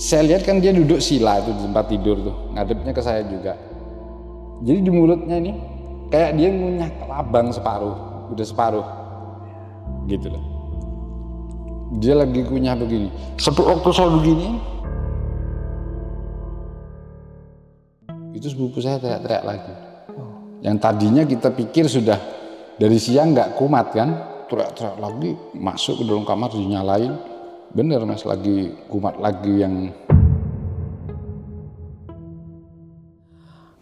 Saya lihat kan dia duduk sila itu di tempat tidur tuh, ngadepnya ke saya juga. Jadi di mulutnya ini kayak dia ngunyah kelabang separuh, udah separuh gitu loh. Dia lagi kunyah begini. Satu waktu saya begini, itu sepupu saya teriak-teriak lagi. Yang tadinya kita pikir sudah dari siang nggak kumat kan, teriak-teriak lagi, masuk ke dalam kamar dinyalain. Bener mas, lagi kumat lagi yang.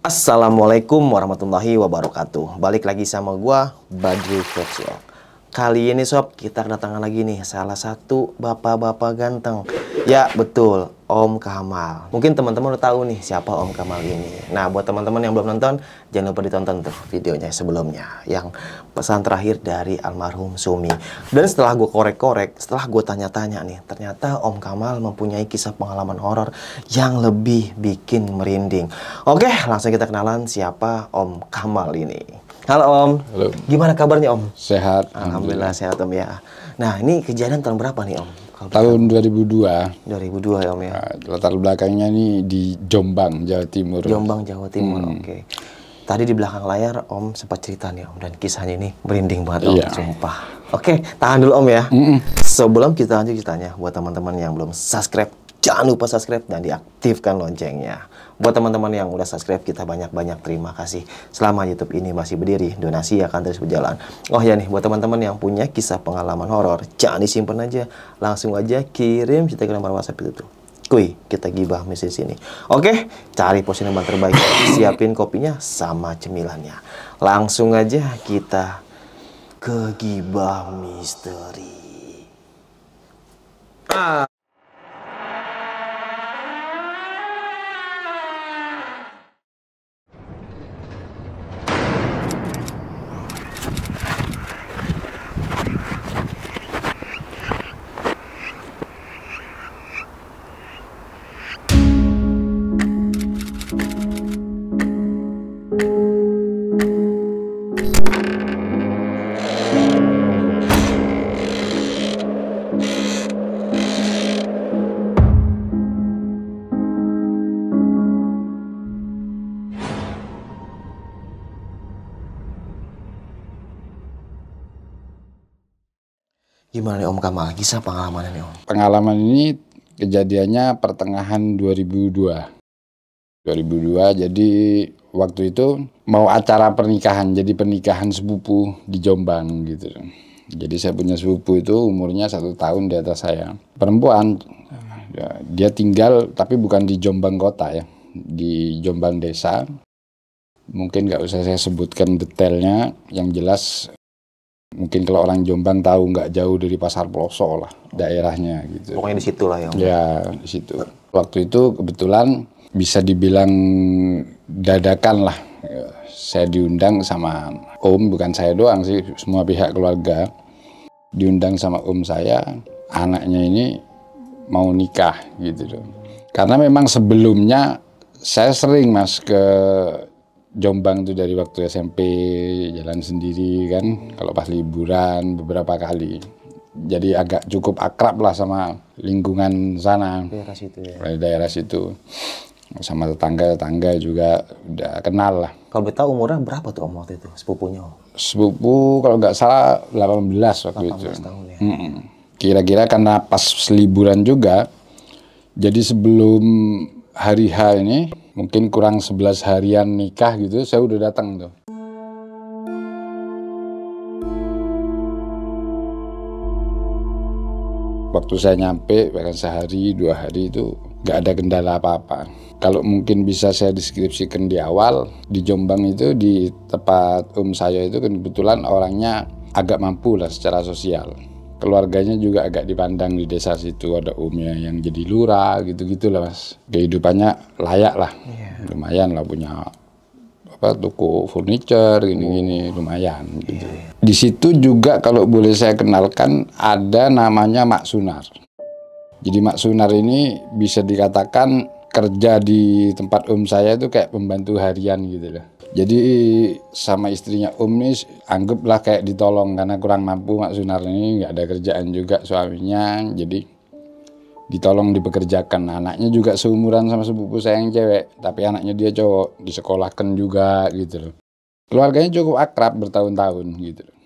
Assalamualaikum warahmatullahi wabarakatuh. Balik lagi sama gua Badri Foxwalk. Kali ini sob, kita kedatangan lagi nih salah satu bapak-bapak ganteng. Ya betul, Om Kamal. Mungkin teman-teman udah tahu nih siapa Om Kamal ini. Nah, buat teman-teman yang belum nonton, jangan lupa ditonton tuh videonya sebelumnya, yang pesan terakhir dari almarhum Sumi. Dan setelah gue korek-korek, setelah gue tanya-tanya nih, ternyata Om Kamal mempunyai kisah pengalaman horor yang lebih bikin merinding. Oke, langsung kita kenalan siapa Om Kamal ini. Halo Om. Halo. Gimana kabarnya Om? Sehat. Alhamdulillah sehat Om ya. Nah, ini kejadian tahun berapa nih Om? Tahun 2002. 2002 ya Om ya. Latar belakangnya nih di Jombang, Jawa Timur. Jombang, Jawa Timur. Oke. Tadi di belakang layar Om sempat cerita nih Om, dan kisahnya ini merinding banget Om, sumpah. Oke, tahan dulu Om ya. Sebelum kita lanjut ceritanya, buat teman-teman yang belum subscribe, jangan lupa subscribe dan diaktifkan loncengnya. Buat teman-teman yang udah subscribe, kita banyak-banyak terima kasih. Selama YouTube ini masih berdiri, donasi akan terus berjalan. Oh ya nih, buat teman-teman yang punya kisah pengalaman horor, jangan disimpan aja, langsung aja kirim cerita ke nomor WhatsApp itu tuh. Kuy, kita gibah misi sini. Oke, cari posisi yang terbaik, siapin kopinya sama cemilannya. Langsung aja kita ke gibah misteri. Gimana nih Om Kamal, kisah pengalaman ini Om? Pengalaman ini kejadiannya pertengahan 2002. 2002, jadi waktu itu mau acara pernikahan, jadi pernikahan sepupu di Jombang gitu. Jadi saya punya sepupu itu umurnya 1 tahun di atas saya. Perempuan, dia tinggal tapi bukan di Jombang kota ya, di Jombang desa. Mungkin nggak usah saya sebutkan detailnya, yang jelas mungkin kalau orang Jombang tahu nggak jauh dari Pasar Pelosok lah daerahnya gitu. Pokoknya di situ lah ya Om. Ya di situ. Waktu itu kebetulan bisa dibilang dadakan lah. Saya diundang sama Om, bukan saya doang sih, semua pihak keluarga. Diundang sama Om saya, anaknya ini mau nikah gitu loh. Karena memang sebelumnya saya sering mas ke Jombang tuh dari waktu SMP, jalan sendiri kan, kalau pas liburan beberapa kali. Jadi agak cukup akrab lah sama lingkungan sana. Daerah situ ya. Daerah situ. Sama tetangga-tetangga juga udah kenal lah. Kalau boleh tahu umurnya berapa tuh Om waktu itu, sepupunya Om? Sepupu kalau nggak salah 18 waktu 18 itu. tahun ya. Kira-kira karena pas liburan juga, jadi sebelum hari H ini, mungkin kurang 11 harian nikah gitu, saya udah datang tuh. Waktu saya nyampe, bahkan sehari, 2 hari itu nggak ada kendala apa-apa. Kalau mungkin bisa saya deskripsikan di awal, di Jombang itu, di tempat saya itu kan kebetulan orangnya agak mampu lah secara sosial. Keluarganya juga agak dipandang di desa situ, ada omnya yang jadi lurah gitu-gitu lah mas. Kehidupannya layak lah, lumayan lah punya toko furniture gini-gini lumayan gitu. Di situ juga kalau boleh saya kenalkan ada namanya Mak Sunar. Jadi Mak Sunar ini bisa dikatakan kerja di tempat saya itu kayak pembantu harian gitu loh. Jadi sama istrinya ini anggaplah kayak ditolong karena kurang mampu Mak Sunar ini, nggak ada kerjaan juga suaminya. Jadi ditolong dipekerjakan. Anaknya juga seumuran sama sepupu saya yang cewek, tapi anaknya dia cowok, disekolahkan juga gitu loh. Keluarganya cukup akrab bertahun-tahun gitu loh.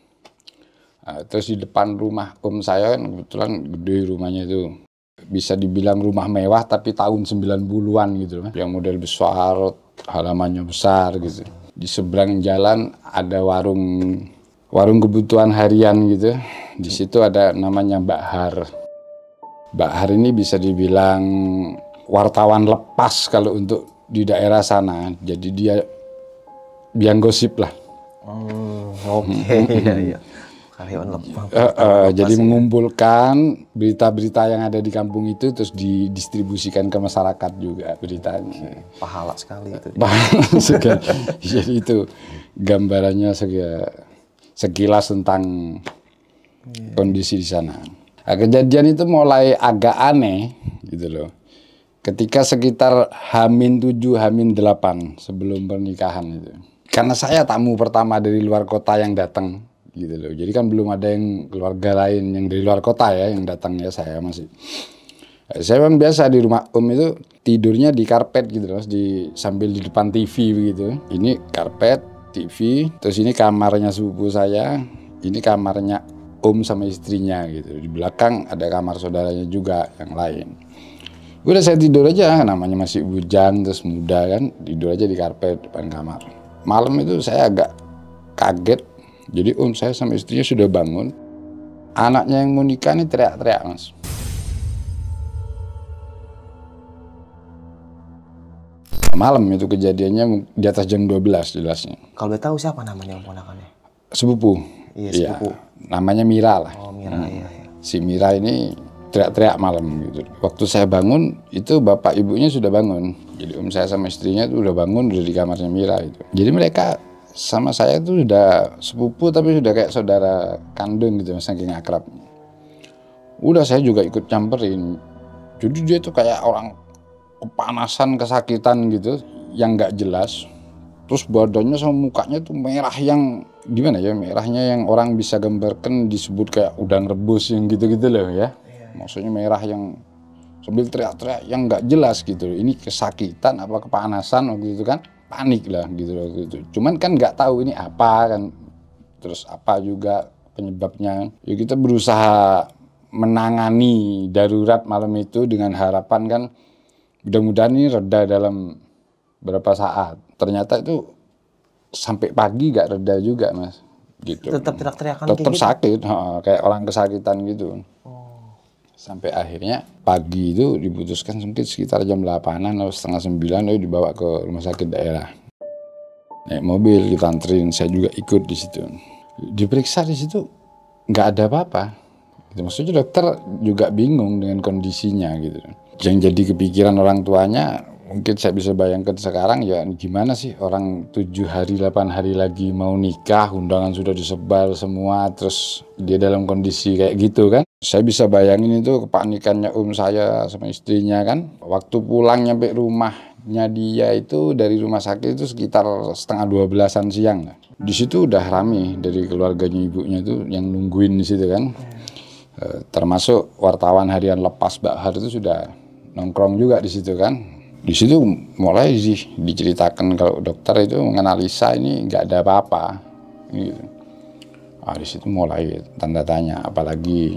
Nah, terus di depan rumah om saya kan kebetulan gede rumahnya itu. Bisa dibilang rumah mewah tapi tahun 90-an gitu loh. Yang model besar, halamannya besar gitu. Di seberang jalan ada warung kebutuhan harian gitu. Di situ ada namanya Mbak Har. Mbak Har ini bisa dibilang wartawan lepas kalau untuk di daerah sana. Jadi dia biang gosip lah. Iya. Karyawan lepas. Jadi mengumpulkan berita-berita yang ada di kampung itu terus didistribusikan ke masyarakat juga beritanya. Pahala sekali itu. Jadi itu gambarannya sekilas tentang kondisi di sana. Nah, kejadian itu mulai agak aneh gitu loh. Ketika sekitar H-7, H-8 sebelum pernikahan itu. Karena saya tamu pertama dari luar kota yang datang gitu loh. Jadi kan belum ada yang keluarga lain yang dari luar kota ya yang datang ya, saya masih. Saya memang biasa di rumah om itu tidurnya di karpet gitu loh, sambil di depan TV begitu. Ini karpet, TV, terus ini kamarnya sepupu saya, ini kamarnya om sama istrinya gitu. Di belakang ada kamar saudaranya juga yang lain. Udah saya tidur aja, namanya masih bujang terus muda kan, tidur aja di karpet depan kamar. Malam itu saya agak kaget. Jadi om saya sama istrinya sudah bangun. Anaknya yang mau nikah ini teriak-teriak, Mas. Malam itu kejadiannya di atas jam 12 jelasnya. Kalau boleh tahu siapa namanya ponakannya? Sepupu. Iya, sepupu. Ya, namanya Mira lah. Oh, Mira, iya. Si Mira ini teriak-teriak malam gitu. Waktu saya bangun, itu bapak ibunya sudah bangun. Jadi om saya sama istrinya itu udah bangun, udah di kamarnya Mira itu. Jadi mereka sama saya itu sudah sepupu tapi sudah kayak saudara kandung gitu, saking akrab. Udah saya juga ikut nyamperin. Jadi dia itu kayak orang kepanasan, kesakitan gitu, yang nggak jelas. Terus badannya sama mukanya tuh merah yang gimana ya, merahnya yang orang bisa gambarkan disebut kayak udang rebus yang gitu-gitu loh ya. Maksudnya merah yang sambil teriak-teriak yang nggak jelas gitu. Ini kesakitan apa kepanasan waktu itu kan, panik lah gitu waktu itu. Cuman kan nggak tahu ini apa kan, terus apa juga penyebabnya. Ya kita berusaha menangani darurat malam itu dengan harapan kan mudah-mudahan ini reda dalam berapa saat. Ternyata itu sampai pagi gak reda juga, Mas. Gitu. Tetap teriak-teriakan tetap kayak sakit, gitu? Kayak orang kesakitan gitu. Sampai akhirnya pagi itu diputuskan mungkin sekitar jam 8-an atau setengah 9 lalu dibawa ke rumah sakit daerah. Naik mobil kita anterin, saya juga ikut di situ. Diperiksa di situ nggak ada apa-apa. Gitu. Maksudnya dokter juga bingung dengan kondisinya gitu. Yang jadi kepikiran orang tuanya, mungkin saya bisa bayangkan sekarang ya gimana sih orang 7 hari 8 hari lagi mau nikah, undangan sudah disebar semua, terus dia dalam kondisi kayak gitu kan. Saya bisa bayangin itu kepanikannya om saya sama istrinya kan. Waktu pulang nyampe rumahnya dia itu dari rumah sakit itu sekitar setengah 12-an siang lah. Di situ udah rame dari keluarganya ibunya itu yang nungguin di situ kan. Termasuk wartawan harian Lepas Mbak Har itu sudah nongkrong juga di situ kan. Di situ mulai sih diceritakan kalau dokter itu menganalisa ini nggak ada apa-apa. Gitu. Di situ mulai tanda tanya, apalagi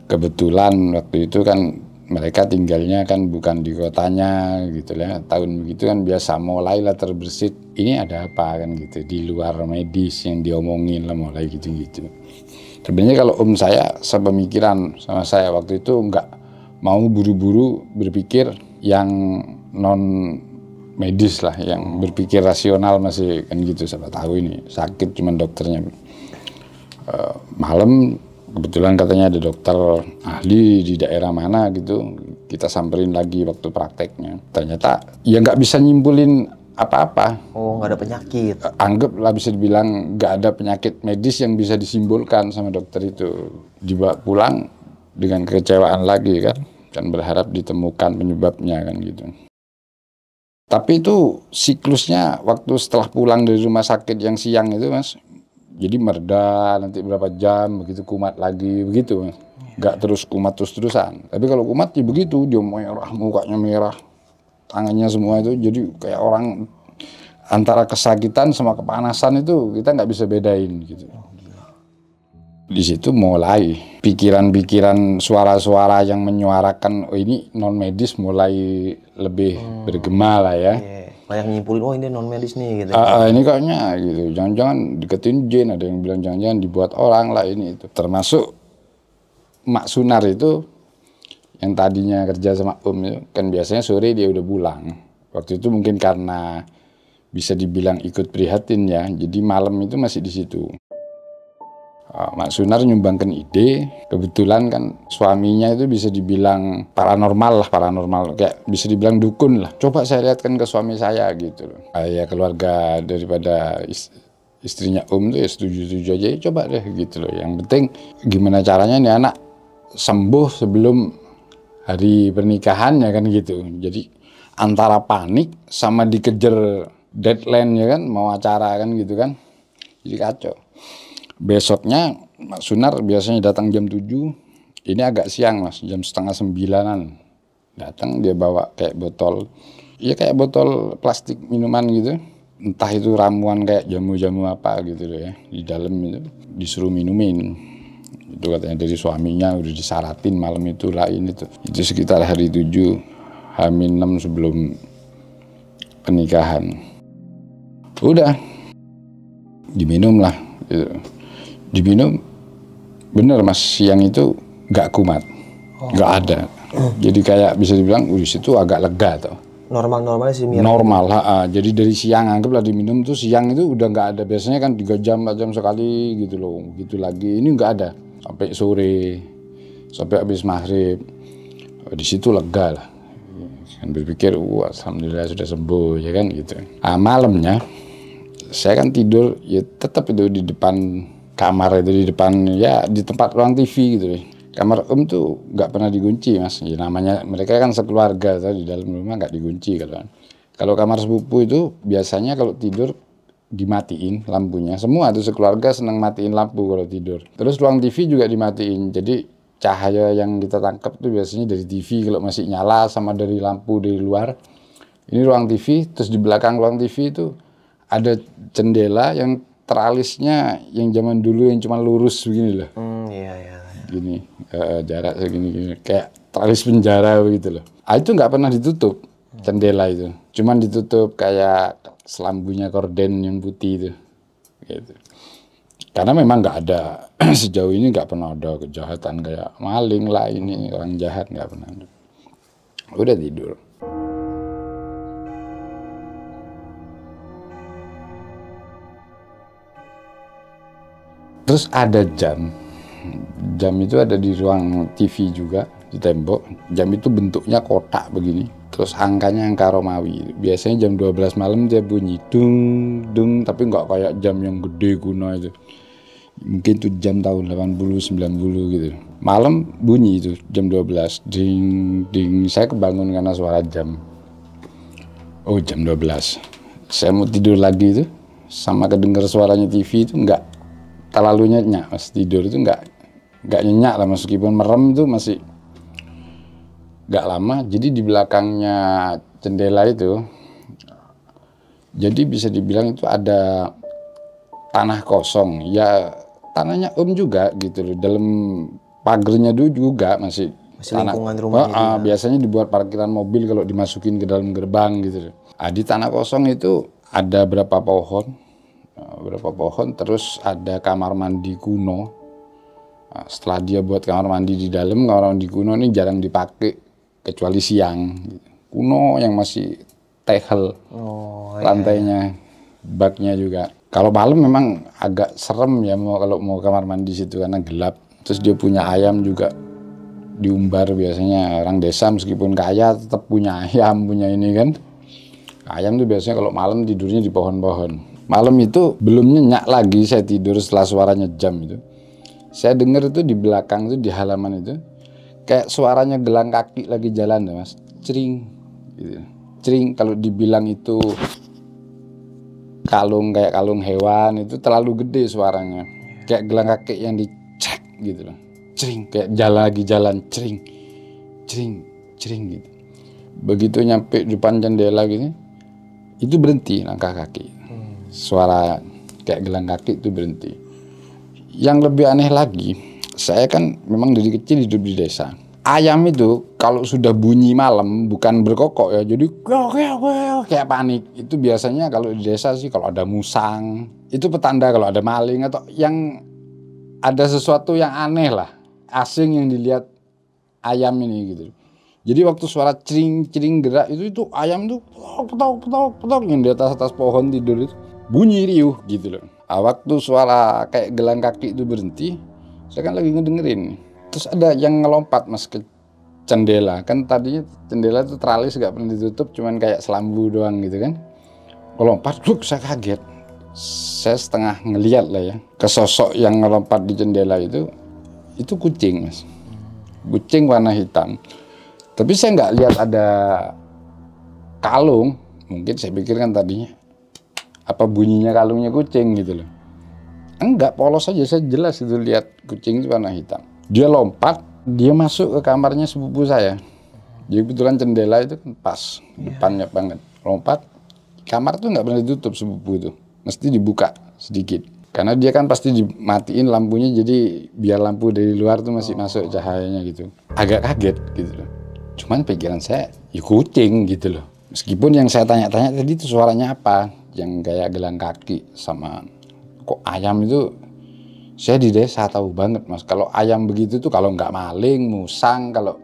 kebetulan waktu itu kan mereka tinggalnya kan bukan di kotanya gitu ya. Tahun begitu kan biasa mulailah terbersit. Ini ada apa kan gitu di luar medis yang diomongin lah mulai gitu-gitu. Sebenarnya kalau om saya sepemikiran sama saya waktu itu nggak mau buru-buru berpikir yang non medis lah, yang berpikir rasional masih kan gitu. Siapa tahu ini sakit cuman dokternya. Malam kebetulan katanya ada dokter ahli di daerah mana gitu, kita samperin lagi waktu prakteknya. Ternyata ya nggak bisa nyimpulin apa-apa. Oh, nggak ada penyakit. Anggaplah bisa dibilang nggak ada penyakit medis yang bisa disimpulkan sama dokter itu. Dibawa pulang dengan kekecewaan lagi kan berharap ditemukan penyebabnya kan gitu. Tapi itu siklusnya waktu setelah pulang dari rumah sakit yang siang itu Mas, jadi mereda nanti berapa jam begitu kumat lagi begitu Mas. nggak terus kumat terus-terusan. Tapi kalau kumat ya begitu, dia merah, mukanya merah, tangannya semua itu jadi kayak orang antara kesakitan sama kepanasan itu kita nggak bisa bedain gitu. Di situ mulai pikiran-pikiran suara-suara yang menyuarakan, oh ini non medis mulai lebih bergema lah ya. Banyak nyimpulin, oh ini non medis nih gitu. Ini kayaknya gitu, jangan-jangan deketin jin, ada yang bilang jangan-jangan dibuat orang lah ini itu. Termasuk Mak Sunar itu yang tadinya kerja sama Om itu, kan biasanya sore dia udah pulang. Waktu itu mungkin karena bisa dibilang ikut prihatin ya, jadi malam itu masih di situ. Mak Sunar nyumbangkan ide, kebetulan kan suaminya itu bisa dibilang paranormal, kayak bisa dibilang dukun lah. Coba saya lihatkan ke suami saya gitu loh. Ya keluarga daripada istrinya Om tuh ya setuju-setuju aja, ya coba deh gitu loh. Yang penting gimana caranya nih anak sembuh sebelum hari pernikahannya kan gitu. Jadi antara panik sama dikejar deadline ya kan, mau acara kan gitu kan, jadi kacau. Besoknya Mak Sunar biasanya datang jam 7, ini agak siang Mas, jam 8:30-an. Datang dia bawa kayak botol, ya kayak botol plastik minuman gitu. Entah itu ramuan kayak jamu-jamu apa gitu loh ya. Di dalam itu disuruh minumin. Itu katanya dari suaminya udah disaratin malam itu lah ini tuh. Itu sekitar hari 7, H-6 sebelum pernikahan. Udah diminum lah gitu. Diminum, bener Mas, siang itu gak kumat, gak ada. Jadi kayak bisa dibilang, situ agak lega tuh. Normal-normalnya sih mirip. Normal, jadi dari siang, anggaplah diminum tuh siang itu udah gak ada. Biasanya kan 3 jam, 4 jam sekali gitu loh, gitu lagi. Ini gak ada, sampai sore, sampai habis maghrib. Di situ lega lah. Kan berpikir, alhamdulillah sudah sembuh, ya kan gitu. Malamnya, saya kan tidur, ya tetap itu di depan kamar itu, di depan ya di tempat ruang TV gitu deh. Kamar Om tuh nggak pernah dikunci Mas. Ya, namanya mereka kan sekeluarga di dalam rumah nggak dikunci kan. Kalau kamar sepupu itu biasanya kalau tidur dimatiin lampunya. Semua tuh sekeluarga senang matiin lampu kalau tidur. Terus ruang TV juga dimatiin. Jadi cahaya yang kita tangkap tuh biasanya dari TV kalau masih nyala sama dari lampu dari luar. Ini ruang TV, terus di belakang ruang TV itu ada jendela yang teralisnya yang zaman dulu yang cuma lurus begini loh. Iya. Gini, jarak segini, kayak teralis penjara begitu loh. Itu nggak pernah ditutup, jendela itu. Cuman ditutup kayak selambunya korden yang putih itu. Gitu. Karena memang nggak ada, sejauh ini nggak pernah ada kejahatan kayak maling lah ini, orang jahat nggak pernah ada. Udah tidur. Terus ada jam itu ada di ruang TV juga, di tembok. Jam itu bentuknya kotak begini, terus angkanya angka Romawi. Biasanya jam 12 malam dia bunyi, dung, dung, tapi nggak kayak jam yang gede kuno itu. Mungkin itu jam tahun 80, 90 gitu. Malam bunyi itu, jam 12, ding, ding. Saya kebangun karena suara jam. Oh jam 12. Saya mau tidur lagi itu, sama kedengar suaranya TV itu nggak terlalu nyenyak Mas, tidur itu nggak nyenyak lah, meskipun merem itu masih nggak lama. Jadi di belakangnya jendela itu, jadi bisa dibilang itu ada tanah kosong, ya tanahnya Om juga gitu loh. Dalam pagernya dulu juga masih tanah, lingkungan rumah biasanya dibuat parkiran mobil kalau dimasukin ke dalam gerbang gitu loh. Di tanah kosong itu ada berapa pohon, terus ada kamar mandi kuno. Setelah dia buat kamar mandi di dalam, kamar mandi kuno ini jarang dipakai kecuali siang. Kuno yang masih tegel, lantainya, baknya juga. Kalau malam memang agak serem ya kalau mau kamar mandi situ karena gelap. Terus dia punya ayam juga diumbar, biasanya orang desa meskipun kaya tetap punya ayam, punya ini kan. Ayam tuh biasanya kalau malam tidurnya di pohon-pohon. Malam itu belum nyenyak lagi saya tidur setelah suaranya jam itu. Saya dengar itu di belakang itu, di halaman itu, kayak suaranya gelang kaki lagi jalan tuh Mas. Cering gitu. Cering, kalau dibilang itu kayak kalung hewan itu terlalu gede suaranya. Kayak gelang kaki yang dicek gitu loh. cering, kayak jalan cering, cering gitu. Begitu nyampe depan jendela gini, itu berhenti langkah kaki. Suara kayak gelang kaki itu berhenti. Yang lebih aneh lagi, saya kan memang dari kecil hidup di desa. Ayam itu kalau sudah bunyi malam bukan berkokok ya, jadi kayak panik. Itu biasanya kalau di desa sih kalau ada musang, itu petanda kalau ada maling atau yang ada sesuatu yang aneh lah, asing yang dilihat ayam ini gitu. Jadi waktu suara cering gerak itu ayam tuh petok yang di atas pohon tidur itu bunyi riuh gitu loh. Waktu suara kayak gelang kaki itu berhenti, saya kan lagi ngedengerin. Terus ada yang ngelompat mas ke jendela, kan tadinya jendela itu teralis gak pernah ditutup, cuman kayak selambu doang gitu kan. Ngelompat, saya kaget. Saya setengah ngeliat lah ya, ke sosok yang ngelompat di jendela itu kucing mas. Kucing warna hitam. Tapi saya nggak lihat ada kalung, mungkin saya pikir kan tadinya apa bunyinya kalungnya kucing gitu loh. Enggak, polos aja, saya jelas itu lihat kucing itu warna hitam. Dia lompat, dia masuk ke kamarnya sepupu saya. Jadi kebetulan jendela itu kan pas, depannya banget. Lompat, kamar tuh nggak pernah ditutup sepupu itu, mesti dibuka sedikit. Karena dia kan pasti dimatiin lampunya, jadi biar lampu dari luar tuh masih masuk cahayanya gitu. Agak kaget gitu loh. Cuman pikiran saya, ya kucing gitu loh. Meskipun yang saya tanya-tanya tadi itu suaranya apa, yang kayak gelang kaki sama kok ayam itu. Saya di desa tahu banget mas, kalau ayam begitu tuh kalau nggak maling, musang, kalau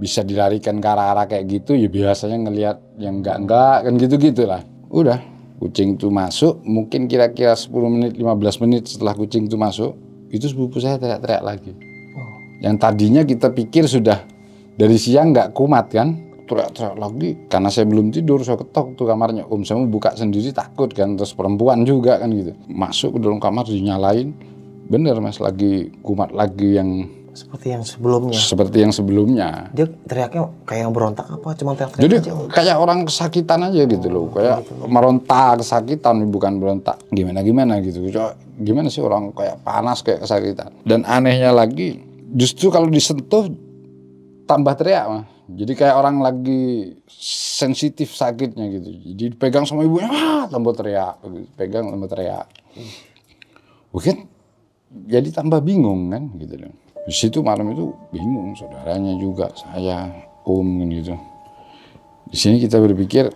bisa dilarikan ke arah-arah kayak gitu ya biasanya ngelihat yang enggak kan gitu-gitu lah. Udah, kucing itu masuk, mungkin kira-kira 10 menit, 15 menit setelah kucing itu masuk, itu sepupu saya teriak-teriak lagi. Yang tadinya kita pikir sudah dari siang nggak kumat kan, teriak-teriak lagi. Karena saya belum tidur, saya ketok tuh kamarnya. Saya mau buka sendiri takut kan, terus perempuan juga kan gitu. Masuk ke dalam kamar dinyalain. Bener mas, lagi kumat lagi yang seperti yang sebelumnya. Seperti yang sebelumnya. Dia teriaknya kayak yang berontak apa? Cuma teriak-teriak jadi aja? Kayak orang kesakitan aja gitu loh, kayak gitu. Merontak kesakitan, bukan berontak gimana gitu. Gimana sih orang kayak panas kayak kesakitan. Dan anehnya lagi, justru kalau disentuh tambah teriak mas. Jadi kayak orang lagi sensitif sakitnya gitu. Jadi pegang sama ibunya, tambah teriak, pegang tambah teriak. Mungkin jadi tambah bingung kan gitu loh. Di situ malam itu bingung, saudaranya juga, saya, gitu. Di sini kita berpikir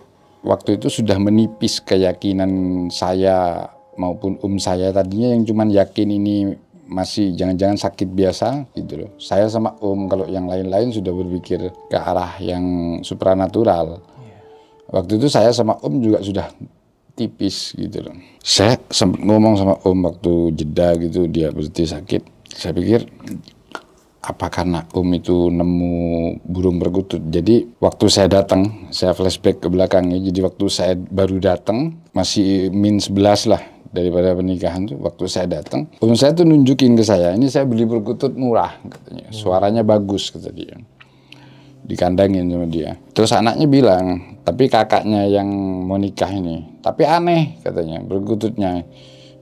waktu itu sudah menipis keyakinan saya maupun saya tadinya yang cuman yakin ini masih jangan-jangan sakit biasa gitu loh. Saya sama kalau yang lain-lain sudah berpikir ke arah yang supranatural. Waktu itu saya sama juga sudah tipis gitu loh. Saya sempat ngomong sama waktu jeda gitu, dia berhenti sakit. Saya pikir apa karena itu nemu burung perkutut. Jadi waktu saya datang, saya flashback ke belakangnya. Jadi waktu saya baru datang masih -11 lah daripada pernikahan tuh. Waktu saya datang, saya tuh nunjukin ke saya, ini saya beli perkutut murah katanya. Suaranya bagus kata dia. Dikandangin sama dia. Terus anaknya bilang, tapi kakaknya yang mau nikah ini, tapi aneh katanya perkututnya.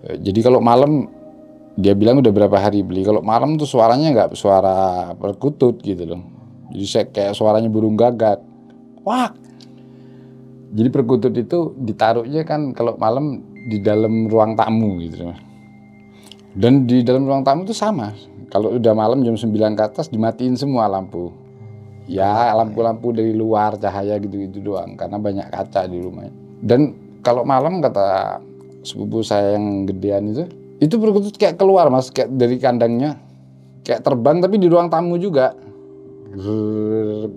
Jadi kalau malam, dia bilang udah berapa hari beli, kalau malam tuh suaranya nggak suara perkutut gitu loh. Jadi saya kayak suaranya burung gagak. Wah. Jadi perkutut itu ditaruhnya kan kalau malam di dalam ruang tamu gitu loh. Dan di dalam ruang tamu itu sama. Kalau udah malam jam 9 ke atas dimatiin semua lampu. Ya lampu-lampu dari luar, cahaya gitu-gitu doang, karena banyak kaca di rumahnya. Dan kalau malam kata sepupu saya yang gedean itu perkutut kayak keluar mas, kayak dari kandangnya, kayak terbang tapi di ruang tamu juga. Gitu.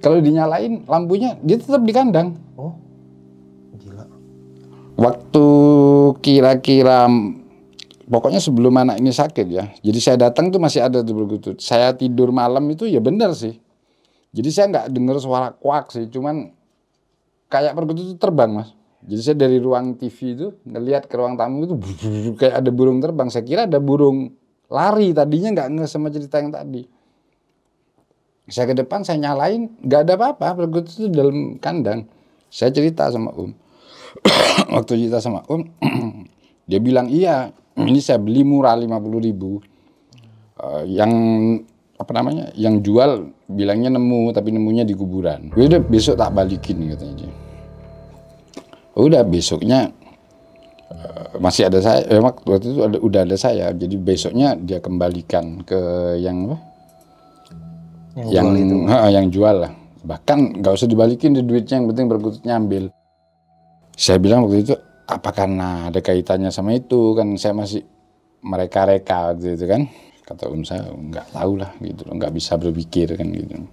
Kalau dinyalain lampunya, dia tetap di kandang. Oh, gila. Waktu kira-kira pokoknya sebelum anak ini sakit ya. Jadi saya datang tuh masih ada tuh perkutut. Saya tidur malam itu ya benar sih. Jadi saya nggak dengar suara kuak sih. Cuman kayak perkutut itu terbang mas. Jadi saya dari ruang TV itu ngelihat ke ruang tamu itu kayak ada burung terbang. Saya kira ada burung lari. Tadinya nggak sama cerita yang tadi. Saya ke depan saya nyalain. Nggak ada apa-apa. Perkutut itu dalam kandang. Saya cerita sama Waktu cerita sama dia bilang iya. Ini saya beli murah 50.000. Yang apa namanya, yang jual bilangnya nemu, tapi nemunya di kuburan. Udah besok tak balikin katanya dia. Udah besoknya masih ada saya, waktu itu udah ada saya, jadi besoknya dia kembalikan ke yang apa? Yang jual lah. Bahkan nggak usah dibalikin di duitnya, yang penting berikutnya ambil. Saya bilang waktu itu, apa karena ada kaitannya sama itu, kan saya masih mereka-reka waktu itu kan. Kata saya, nggak tahu lah gitu, nggak bisa berpikir kan gitu.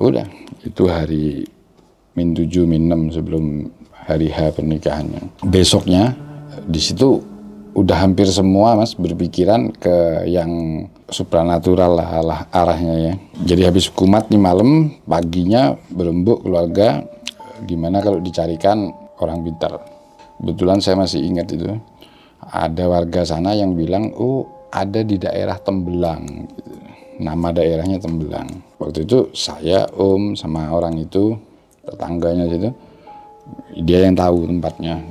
Udah, itu hari min 7, min 6 sebelum hari H pernikahannya. Besoknya di situ udah hampir semua Mas berpikiran ke yang supranatural lah arahnya ya. Jadi habis kumat nih malam, paginya berembuk keluarga, gimana kalau dicarikan orang pintar. Kebetulan saya masih ingat itu, ada warga sana yang bilang, oh ada di daerah Tembelang gitu. Nama daerahnya Tembelang. Waktu itu saya, Om, sama orang itu, tetangganya situ, dia yang tahu tempatnya.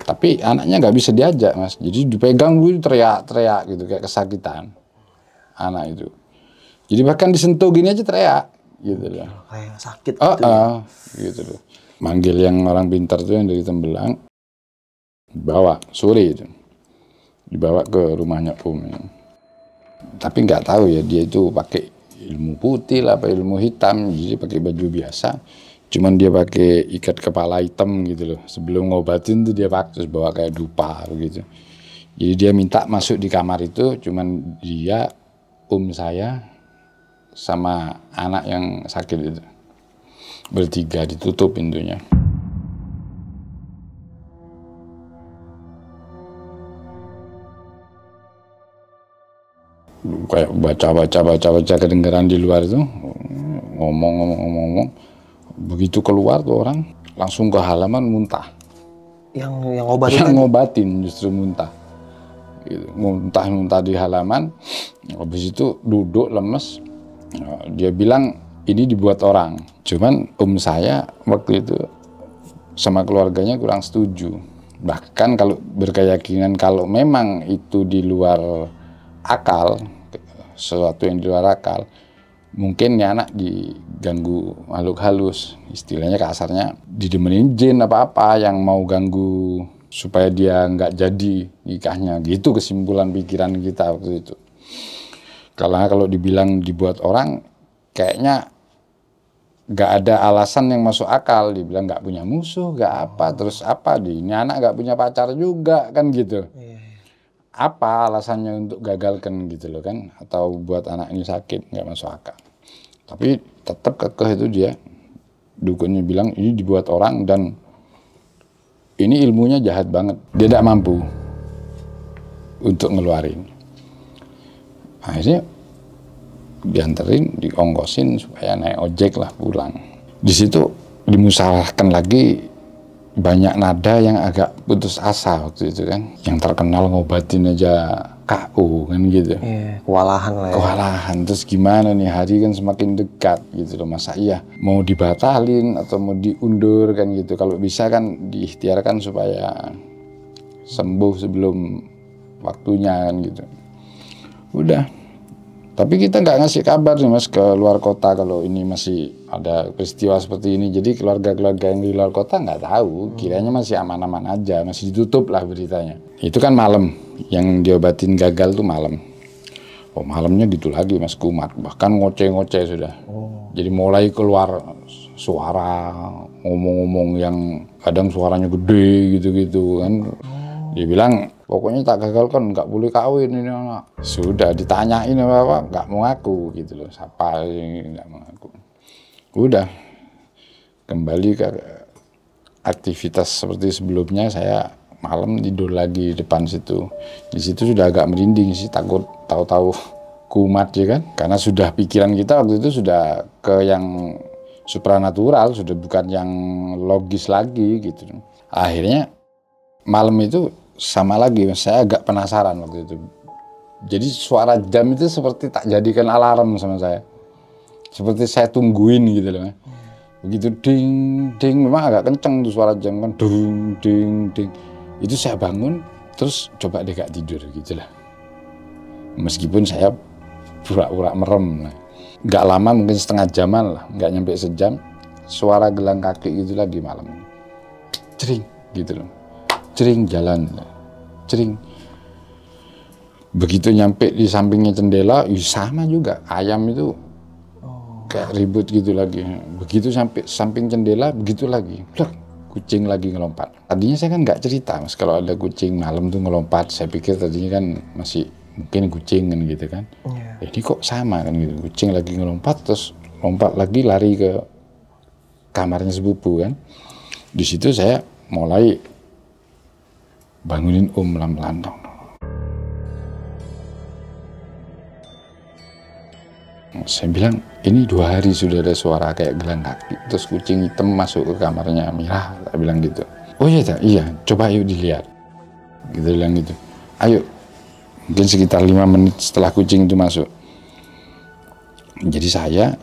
Tapi anaknya nggak bisa diajak Mas, jadi dipegang dulu teriak-teriak gitu, kayak kesakitan anak itu. Jadi bahkan disentuh gini aja teriak gitu loh. Kayak sakit gitu. Gitu loh. Manggil yang orang pintar tuh yang dari Tembelang, bawa sore itu, dibawa ke rumahnya Om. Tapi nggak tahu ya, dia itu pakai ilmu putih lah, apa ilmu hitam, jadi pakai baju biasa. Cuman dia pakai ikat kepala hitam gitu loh. Sebelum ngobatin tuh dia pakai, terus bawa kayak dupa begitu. Jadi dia minta masuk di kamar itu, cuman dia, Om saya, sama anak yang sakit itu. Bertiga, ditutup pintunya. Kayak baca kedengeran di luar itu, ngomong. Begitu keluar tuh orang langsung ke halaman muntah. Yang ngobatin justru muntah. Gitu. Muntah di halaman. Habis itu duduk lemes. Dia bilang ini dibuat orang. Cuman Om saya waktu itu sama keluarganya kurang setuju. Bahkan kalau berkeyakinan kalau memang itu di luar akal, sesuatu yang di luar akal, mungkin ya anak diganggu makhluk halus, istilahnya kasarnya didemenin jin apa-apa yang mau ganggu supaya dia nggak jadi nikahnya, gitu kesimpulan pikiran kita waktu itu. Kalau dibilang dibuat orang, kayaknya nggak ada alasan yang masuk akal. Dibilang nggak punya musuh, nggak apa, terus apa, ini anak nggak punya pacar juga kan gitu. Apa alasannya untuk gagalkan gitu loh kan, atau buat anak ini sakit, nggak masuk akal. Tapi tetap kekeh itu dia, dukunnya bilang ini dibuat orang dan ini ilmunya jahat banget, dia tidak mampu untuk ngeluarin. Akhirnya dianterin, diongkosin supaya naik ojek lah pulang. Di situ dimusyawarahkan lagi, banyak nada yang agak putus asa waktu itu kan, yang terkenal ngobatin aja KO kan gitu. Kewalahan lah ya. Kewalahan, terus gimana nih, hari kan semakin dekat gitu loh, masa iya mau dibatalin atau mau diundur kan gitu. Kalau bisa kan diikhtiarkan supaya sembuh sebelum waktunya kan gitu. Udah, tapi kita nggak ngasih kabar nih Mas ke luar kota kalau ini masih ada peristiwa seperti ini. Jadi keluarga-keluarga yang di luar kota nggak tahu, kiranya masih aman-aman aja, masih ditutup lah beritanya. Itu kan malam, yang diobatin gagal tuh malam. Oh malamnya gitu lagi Mas, kumat, bahkan ngoceh-ngoceh sudah. Jadi mulai keluar suara, ngomong-ngomong yang kadang suaranya gede gitu-gitu kan. Dia bilang, pokoknya tak gagalkan, nggak boleh kawin ini anak. Sudah ditanyain apa-apa, nggak mau ngaku gitu loh. Siapa yang nggak mau ngaku. Udah, kembali ke aktivitas seperti sebelumnya. Saya malam tidur lagi di depan situ. Di situ sudah agak merinding sih, takut tahu-tahu kumat ya kan. Karena sudah pikiran kita waktu itu sudah ke yang supranatural, sudah bukan yang logis lagi gitu. Akhirnya malam itu sama lagi, saya agak penasaran waktu itu. Jadi suara jam itu seperti tak jadikan alarm sama saya. Seperti saya tungguin gitu loh. Begitu ding, ding, memang agak kenceng tuh suara jam kan. Dung, ding, ding. Itu saya bangun, terus coba deh gak tidur gitu lah. Meskipun saya pura-pura merem. Nggak lama, mungkin setengah jaman lah, nggak nyampe sejam, suara gelang kaki gitu lagi malam. Cering gitu loh. Cering jalan. Cering. Begitu nyampe di sampingnya jendela, sama juga. Ayam itu kayak ribut gitu lagi. Begitu sampai samping jendela, begitu lagi. Kucing lagi ngelompat. Tadinya saya kan nggak cerita mas kalau ada kucing malam tuh ngelompat. Saya pikir tadinya kan masih mungkin kucing kan gitu kan. Ini kok sama kan gitu. Kucing lagi ngelompat terus lompat lagi lari ke kamarnya sepupu kan. Di situ saya mulai bangunin pelan-pelan. Saya bilang, ini 2 hari sudah ada suara kayak gelang kaki. Terus kucing hitam masuk ke kamarnya Mira. Saya bilang gitu. Oh iya, iya, coba yuk dilihat. Gitu bilang gitu. Ayo. Mungkin sekitar 5 menit setelah kucing itu masuk. Jadi saya,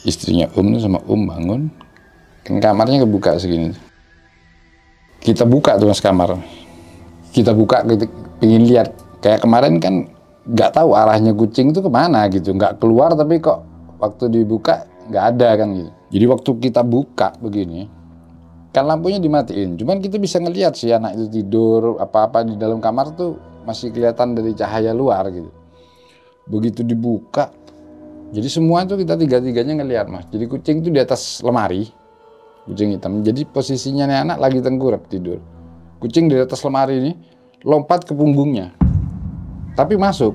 istrinya sama bangun. Kan kamarnya kebuka segini. Kita buka tuh mas kamar. Kita buka, kita pengen lihat. Kayak kemarin kan nggak tahu arahnya kucing itu kemana gitu, nggak keluar tapi kok waktu dibuka nggak ada kan gitu. Jadi waktu kita buka begini, kan lampunya dimatiin, cuman kita bisa ngelihat si anak itu tidur, apa-apa di dalam kamar tuh masih kelihatan dari cahaya luar gitu. Begitu dibuka, jadi semua itu kita tiga-tiganya ngelihat mas. Jadi kucing itu di atas lemari, kucing hitam. Jadi posisinya nih anak lagi tengkurap tidur. Kucing di atas lemari ini lompat ke punggungnya. Tapi masuk,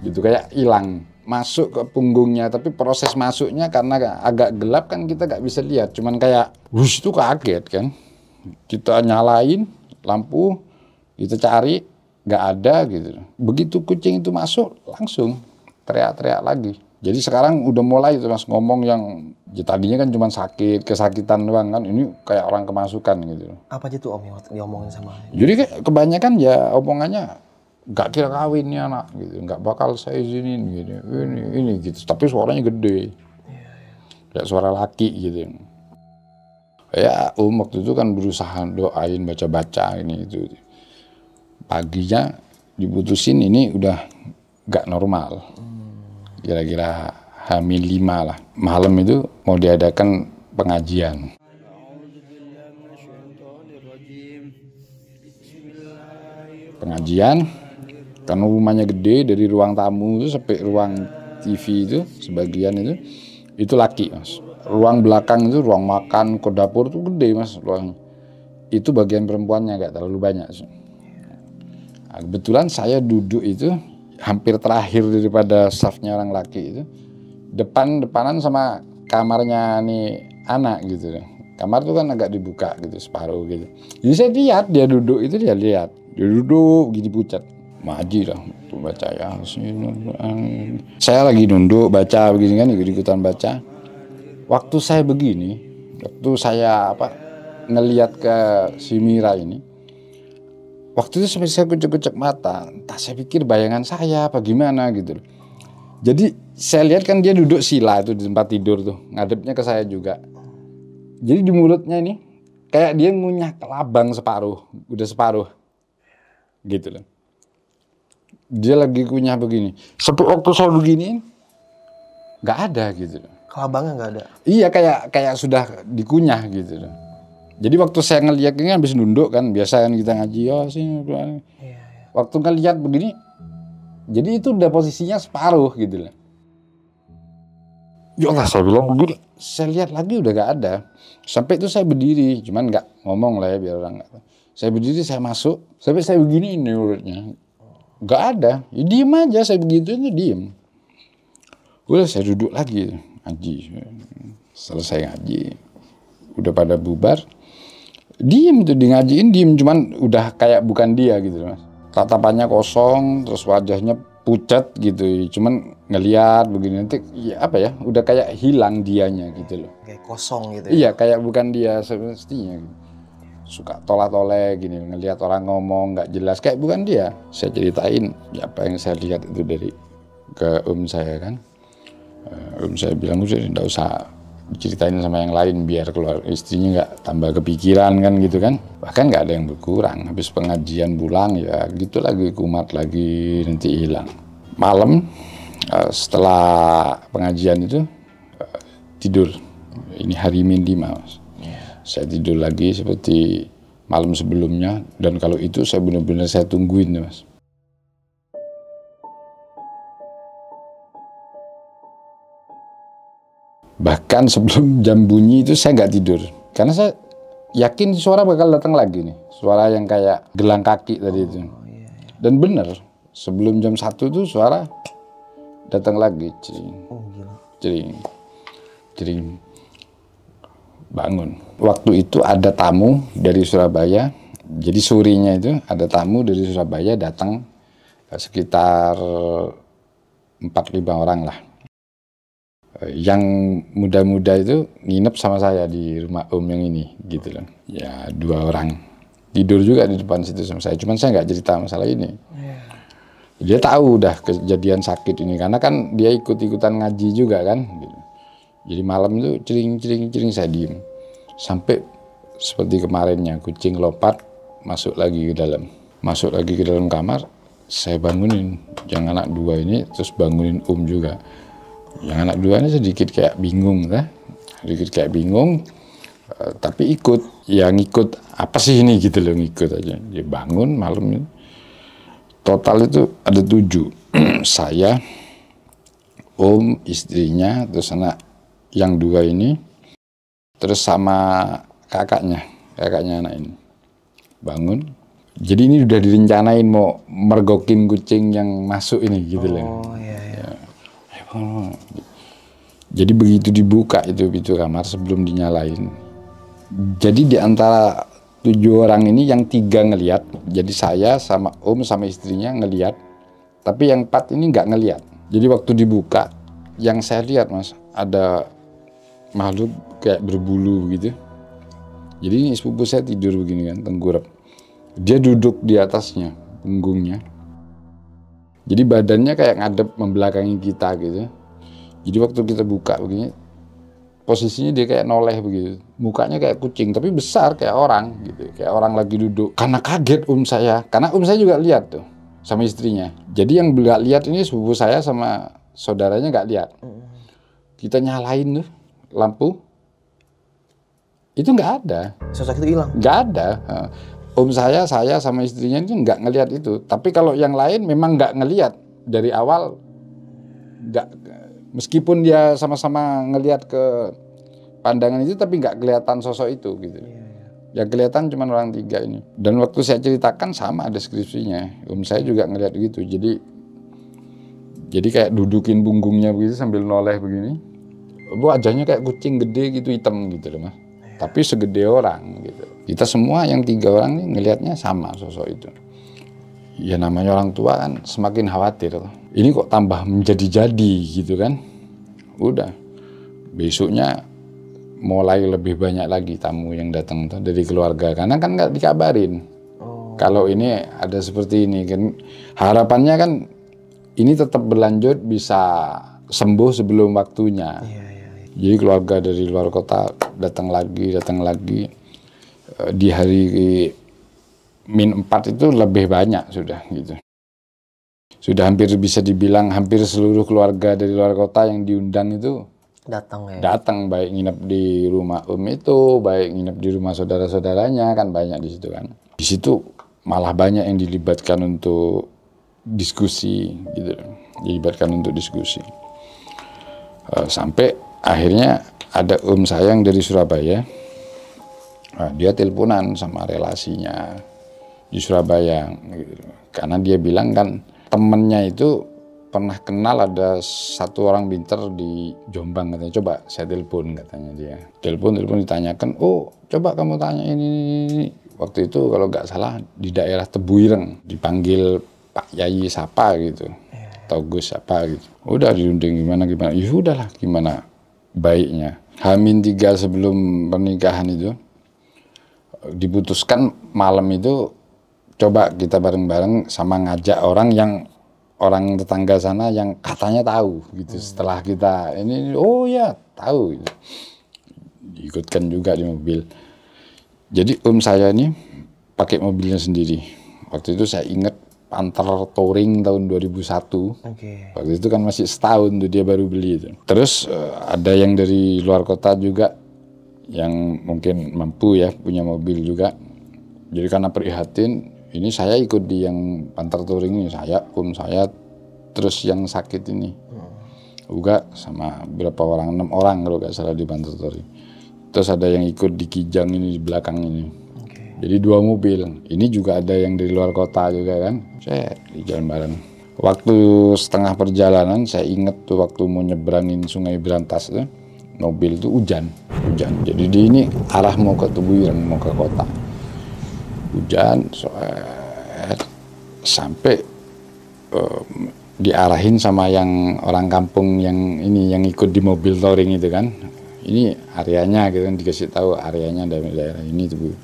gitu kayak hilang, masuk ke punggungnya. Tapi proses masuknya karena agak gelap kan kita nggak bisa lihat. Cuman kayak, wush itu kaget kan. Kita nyalain lampu, kita cari, nggak ada gitu. Begitu kucing itu masuk, langsung teriak-teriak lagi. Jadi sekarang udah mulai itu mas ngomong yang ya tadinya kan cuma sakit, kesakitan doang kan. Ini kayak orang kemasukan gitu. Apa aja tuh om yang diomongin sama? Jadi kebanyakan ya omongannya, nggak kira kawin nih anak gitu, nggak bakal saya izinin gitu, ini gitu, tapi suaranya gede, kayak suara laki gitu. Ya waktu itu kan berusaha doain, baca-baca ini itu. Paginya diputusin ini udah nggak normal, kira-kira H-5 lah. Malam itu mau diadakan pengajian. Pengajian. Karena rumahnya gede, dari ruang tamu itu sampai ruang TV itu sebagian itu laki mas. Ruang belakang itu ruang makan ke dapur itu gede mas ruangnya. Itu bagian perempuannya nggak terlalu banyak. Nah, kebetulan saya duduk itu hampir terakhir daripada staffnya orang laki itu, depanan sama kamarnya nih anak gitu. Kamar itu kan agak dibuka gitu separuh gitu. Jadi saya lihat dia duduk itu, dia duduk gini pucat. Maji lah untuk baca ya. Saya lagi nunduk baca begini kan, ikut-ikutan baca. Waktu saya begini, waktu saya ngelihat ke si Mira ini, waktu itu sampai saya kucek-kucek mata. Entah saya pikir bayangan saya apa gimana gitu. Jadi saya lihat kan dia duduk sila itu di tempat tidur tuh, ngadepnya ke saya juga. Jadi di mulutnya ini kayak dia ngunyah kelabang separuh, udah separuh gitu loh. Dia lagi kunyah begini. Sampai waktu saya begini nggak ada gitu. Kelabangnya nggak ada? Iya kayak sudah dikunyah gitu. Jadi waktu saya ngeliat ini habis nunduk kan, biasa kan kita ngaji sini. Iya. Waktu ngeliat begini, jadi itu udah posisinya separuh gitu loh. Ya Allah, saya bilang begini, saya lihat lagi udah nggak ada. Sampai itu saya berdiri, cuman nggak ngomong lah ya biar orang nggak tahu. Saya berdiri, saya masuk, sampai saya begini ini mulutnya. Nggak ada, ya diem aja, saya begitu itu diem. Udah saya duduk lagi, ngaji. Selesai ngaji, udah pada bubar. Diem tuh, di ngajiin diem, cuman udah kayak bukan dia gitu mas. Tatapannya kosong, terus wajahnya pucat gitu, cuman ngeliat begini nanti ya udah kayak hilang dianya gitu loh. Kayak kosong gitu ya? Iya, kayak bukan dia semestinya gitu. Suka tolak-tolak gini, ngelihat orang ngomong nggak jelas kayak bukan dia. Saya ceritain ya apa yang saya lihat itu dari ke saya kan. Saya bilang udah nggak usah diceritain sama yang lain biar keluar istrinya nggak tambah kepikiran kan gitu kan. Bahkan nggak ada yang berkurang. Habis pengajian pulang ya gitu lagi, kumat lagi, nanti hilang. Malam setelah pengajian itu tidur. Ini hari Min 5, Mas. Saya tidur lagi seperti malam sebelumnya, dan kalau itu saya benar-benar saya tungguin, Mas. Bahkan sebelum jam bunyi itu saya nggak tidur, karena saya yakin suara bakal datang lagi nih, suara yang kayak gelang kaki tadi itu. Dan benar, sebelum jam 1 tuh suara datang lagi, cering, cering. Bangun. Waktu itu ada tamu dari Surabaya, jadi sorenya itu ada tamu dari Surabaya datang, sekitar 4-5 orang lah. Yang muda-muda itu nginep sama saya di rumah Om yang ini, gitu loh. Ya 2 orang tidur juga di depan situ sama saya, cuman saya nggak cerita masalah ini. Dia tahu udah kejadian sakit ini, karena kan dia ikut-ikutan ngaji juga kan, gitu. Jadi malam itu cering saya diem. Sampai seperti kemarinnya, kucing lompat masuk lagi ke dalam. Masuk lagi ke dalam kamar, saya bangunin yang anak 2 ini, terus bangunin juga. Yang anak 2 ini sedikit kayak bingung, tapi ikut. Ya ngikut, apa sih ini gitu loh, ngikut aja. Dia bangun malam ini. Total itu ada 7. Saya, istrinya, terus anak yang 2 ini, terus sama kakaknya anak ini bangun. Jadi ini udah direncanain mau mergokin kucing yang masuk ini, gitu loh. Jadi begitu dibuka itu pintu kamar sebelum dinyalain. Jadi di antara 7 orang ini yang 3 ngelihat. Jadi saya sama sama istrinya ngelihat, tapi yang 4 ini nggak ngelihat. Jadi waktu dibuka, yang saya lihat, Mas, ada makhluk kayak berbulu gitu. Jadi ini sepupu saya tidur begini kan, tengkurap. Dia duduk di atasnya, punggungnya. Jadi badannya kayak ngadep membelakangi kita gitu. Jadi waktu kita buka begini, posisinya dia kayak noleh begitu. Mukanya kayak kucing, tapi besar kayak orang gitu. Kayak orang lagi duduk. Karena kaget saya, karena saya juga lihat tuh sama istrinya. Jadi yang nggak lihat ini sepupu saya sama saudaranya nggak lihat. Kita nyalain tuh lampu, itu nggak ada. Sosok itu hilang? Nggak ada. Saya sama istrinya itu nggak ngelihat itu. Tapi kalau yang lain memang nggak ngelihat dari awal. Nggak, meskipun dia sama-sama ngelihat ke pandangan itu, tapi nggak kelihatan sosok itu gitu. Yang kelihatan cuma orang 3 ini. Dan waktu saya ceritakan sama deskripsinya. Saya juga ngelihat gitu. Jadi kayak dudukin punggungnya begitu sambil noleh begini. Wajahnya kayak kucing gede gitu, hitam gitu loh, Mas. Tapi segede orang gitu. Kita semua yang 3 orang ini ngelihatnya sama sosok itu. Ya namanya orang tua kan semakin khawatir. Ini kok tambah menjadi-jadi gitu kan. Udah. Besoknya mulai lebih banyak lagi tamu yang datang tuh dari keluarga. Karena kan nggak dikabarin. Kalau ini ada seperti ini kan. Harapannya kan ini tetap berlanjut, bisa sembuh sebelum waktunya. Jadi keluarga dari luar kota datang lagi. Di hari Min 4 itu lebih banyak sudah gitu. Sudah hampir bisa dibilang hampir seluruh keluarga dari luar kota yang diundang itu datang, baik nginep di rumah itu, baik nginep di rumah saudara-saudaranya, kan banyak di situ kan. Di situ malah banyak yang dilibatkan untuk diskusi gitu. Sampai akhirnya ada saya yang dari Surabaya. Dia teleponan sama relasinya di Surabaya gitu. Karena dia bilang kan temennya itu pernah kenal ada 1 orang pinter di Jombang katanya. Coba saya telepon katanya dia. Telepon ditanyakan, coba kamu tanya ini. Waktu itu kalau nggak salah di daerah Tebuireng, dipanggil Pak Yai siapa gitu, atau Gus siapa gitu. Udah diundang gimana. Ya udahlah, gimana baiknya. H-3 sebelum pernikahan itu diputuskan malam itu coba kita bareng-bareng sama ngajak orang tetangga sana yang katanya tahu gitu. Setelah kita ini ya tahu gitu. Diikutkan juga di mobil. Jadi saya ini pakai mobilnya sendiri. Waktu itu saya ingat Panther Touring tahun 2001. Waktu itu kan masih setahun tuh dia baru beli itu. Terus ada yang dari luar kota juga yang mungkin mampu ya punya mobil juga. Jadi karena prihatin, ini saya ikut di yang Panther Touring ini, saya terus yang sakit ini juga sama berapa orang, 6 orang kalau nggak salah di Panther Touring. Terus ada yang ikut di Kijang ini di belakang ini. Jadi 2 mobil. Ini juga ada yang dari luar kota juga kan. Saya di jalan bareng. Waktu setengah perjalanan saya ingat tuh waktu mau nyebrangin Sungai Berantas tuh, mobil tuh hujan. Jadi di ini arah mau ke Tubuireng, mau ke kota. Hujan, sampai diarahin sama yang orang kampung yang ini yang ikut di mobil touring itu kan. Ini areanya gitu kan, dikasih tahu areanya dari daerah ini tuh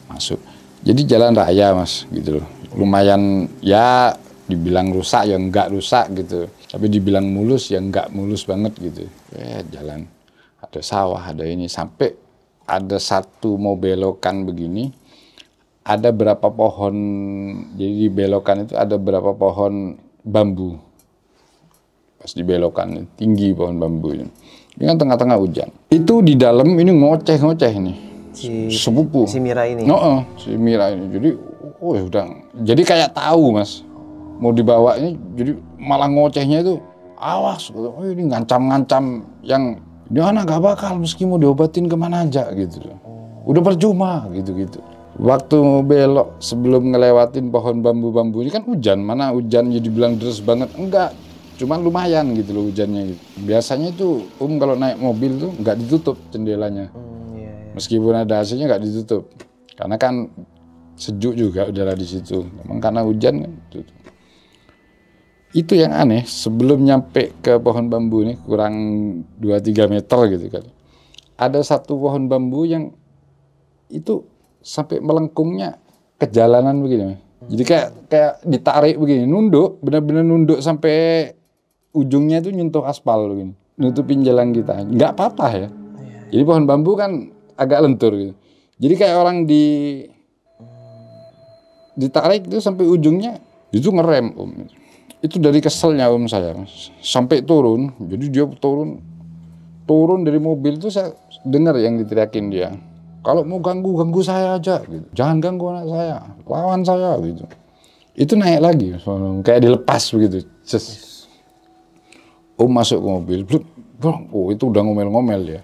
masuk. Jadi jalan raya Mas gitu loh. Lumayan ya dibilang rusak ya enggak rusak gitu. Tapi dibilang mulus ya enggak mulus banget gitu. Jalan ada sawah, ada ini sampai ada satu mau belokan begini. Ada berapa pohon, jadi di belokan itu ada berapa pohon bambu. Pas di belokan tinggi pohon bambu ini. Ini kan tengah-tengah hujan. Itu di dalam ini ngoceh-ngoceh nih. Sepupu. Si Mira ini. Si Mira ini. Jadi udah. Jadi kayak tahu Mas. Mau dibawa ini jadi malah ngocehnya itu awas. Oh, ini ngancam-ngancam yang ini anak gak bakal meski mau diobatin kemana aja gitu. Udah percuma gitu-gitu. Waktu belok sebelum ngelewatin pohon bambu-bambu ini kan hujan. Mana hujan jadi bilang deras banget. Enggak. Cuman lumayan gitu loh hujannya gitu. Biasanya itu kalau naik mobil tuh nggak ditutup jendelanya. Meskipun ada AC-nya nggak ditutup. Karena kan sejuk juga udara di situ. Memang karena hujan kan tutup. Itu yang aneh, sebelum nyampe ke pohon bambu ini kurang 2-3 meter gitu kan. Ada satu pohon bambu yang itu sampai melengkungnya ke jalanan begini. Jadi kayak ditarik begini, nunduk, benar-benar nunduk sampai ujungnya itu nyentuh aspal begini. Nutupin jalan kita. Nggak patah ya. Jadi pohon bambu kan agak lentur gitu. Jadi kayak orang ditarik itu sampai ujungnya itu ngerem Itu dari keselnya saya sampai turun. Jadi dia turun dari mobil itu saya dengar yang diteriakin dia. Kalau mau ganggu saya aja gitu. Jangan ganggu anak saya, lawan saya gitu. Itu naik lagi kayak dilepas begitu. Masuk ke mobil. Itu udah ngomel-ngomel ya.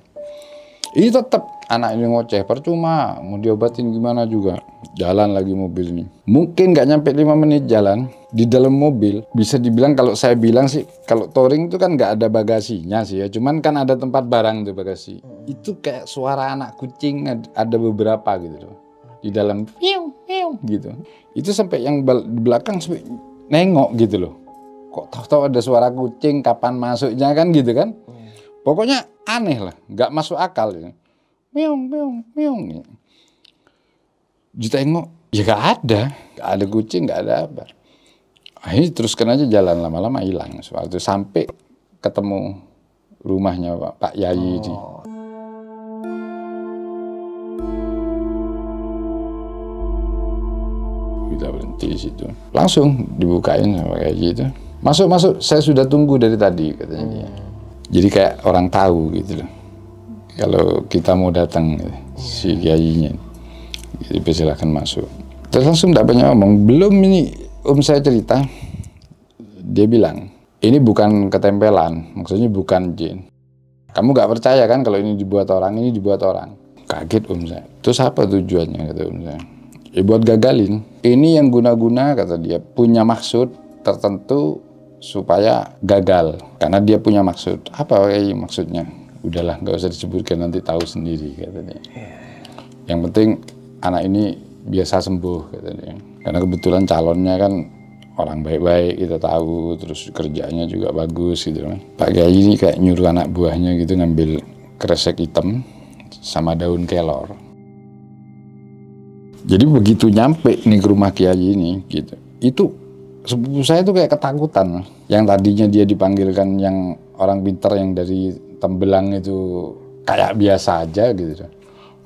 Ini tetap anak ini ngoceh, percuma mau diobatin gimana juga. Jalan lagi mobil ini. Mungkin nggak nyampe 5 menit jalan di dalam mobil. Bisa dibilang kalau saya bilang sih, kalau touring itu kan nggak ada bagasinya sih ya. Cuman kan ada tempat barang tuh bagasi. Itu kayak suara anak kucing ada beberapa gitu loh. Di dalam gitu. Itu sampai yang di belakang sampai nengok gitu loh. Kok tahu-tahu ada suara kucing, kapan masuknya kan gitu kan. Pokoknya aneh lah, nggak masuk akal gitu. Meong. Ditengok, ya nggak ada kucing, nggak ada apa. Akhirnya teruskan aja jalan, lama-lama hilang. Waktu sampai ketemu rumahnya Pak Yayi ini. Kita berhenti di situ. Langsung dibukain sama Pak Yayi itu. Masuk, saya sudah tunggu dari tadi katanya dia. Jadi kayak orang tahu gitu loh. Kalau kita mau datang si kiainya. Jadi silakan masuk. Terus langsung tidak banyak ngomong. Belum ini saya cerita, dia bilang, ini bukan ketempelan, maksudnya bukan jin. Kamu nggak percaya kan kalau ini dibuat orang, ini dibuat orang. Kaget saya. Terus apa tujuannya kata saya? Ya buat gagalin. Ini yang guna-guna kata dia punya maksud tertentu supaya gagal. Karena dia punya maksud. Apa maksudnya? Udahlah, nggak usah disebutkan, nanti tahu sendiri katanya. Yang penting anak ini biasa sembuh katanya. Karena kebetulan calonnya kan orang baik-baik, kita tahu, terus kerjanya juga bagus gitu kan. Pak Kiai ini kayak nyuruh anak buahnya gitu ngambil kresek hitam sama daun kelor. Jadi begitu nyampe nih ke rumah Kiai ini gitu, itu sepupu saya tuh kayak ketakutan. Yang tadinya dia dipanggilkan yang orang pintar yang dari Tembelang itu kayak biasa aja gitu.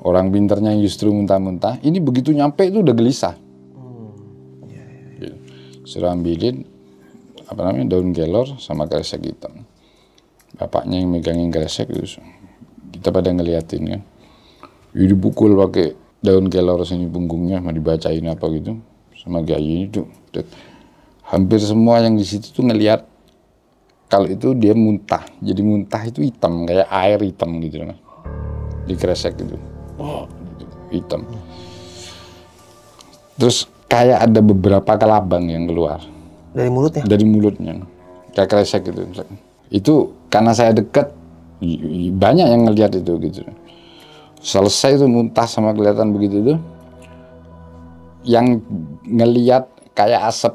Orang pintarnya justru muntah-muntah. Ini begitu nyampe itu udah gelisah. Gitu. suruh ambilin daun kelor sama kresek hitam. Bapaknya yang megangin kresek itu, kita pada ngeliatin kan. Dipukul pakai daun kelor sini punggungnya, mau dibacain apa gitu sama Kiai itu. Hampir semua yang di situ tuh ngeliat kalau itu dia muntah. Jadi muntah itu hitam, kayak air hitam gitu Mas. Di kresek itu. Gitu, hitam. Terus kayak ada beberapa kelabang yang keluar. Dari mulutnya? Dari mulutnya. Kayak kresek gitu. Itu karena saya dekat, banyak yang ngeliat itu gitu. Selesai itu muntah sama kelihatan begitu itu. Yang ngeliat kayak asap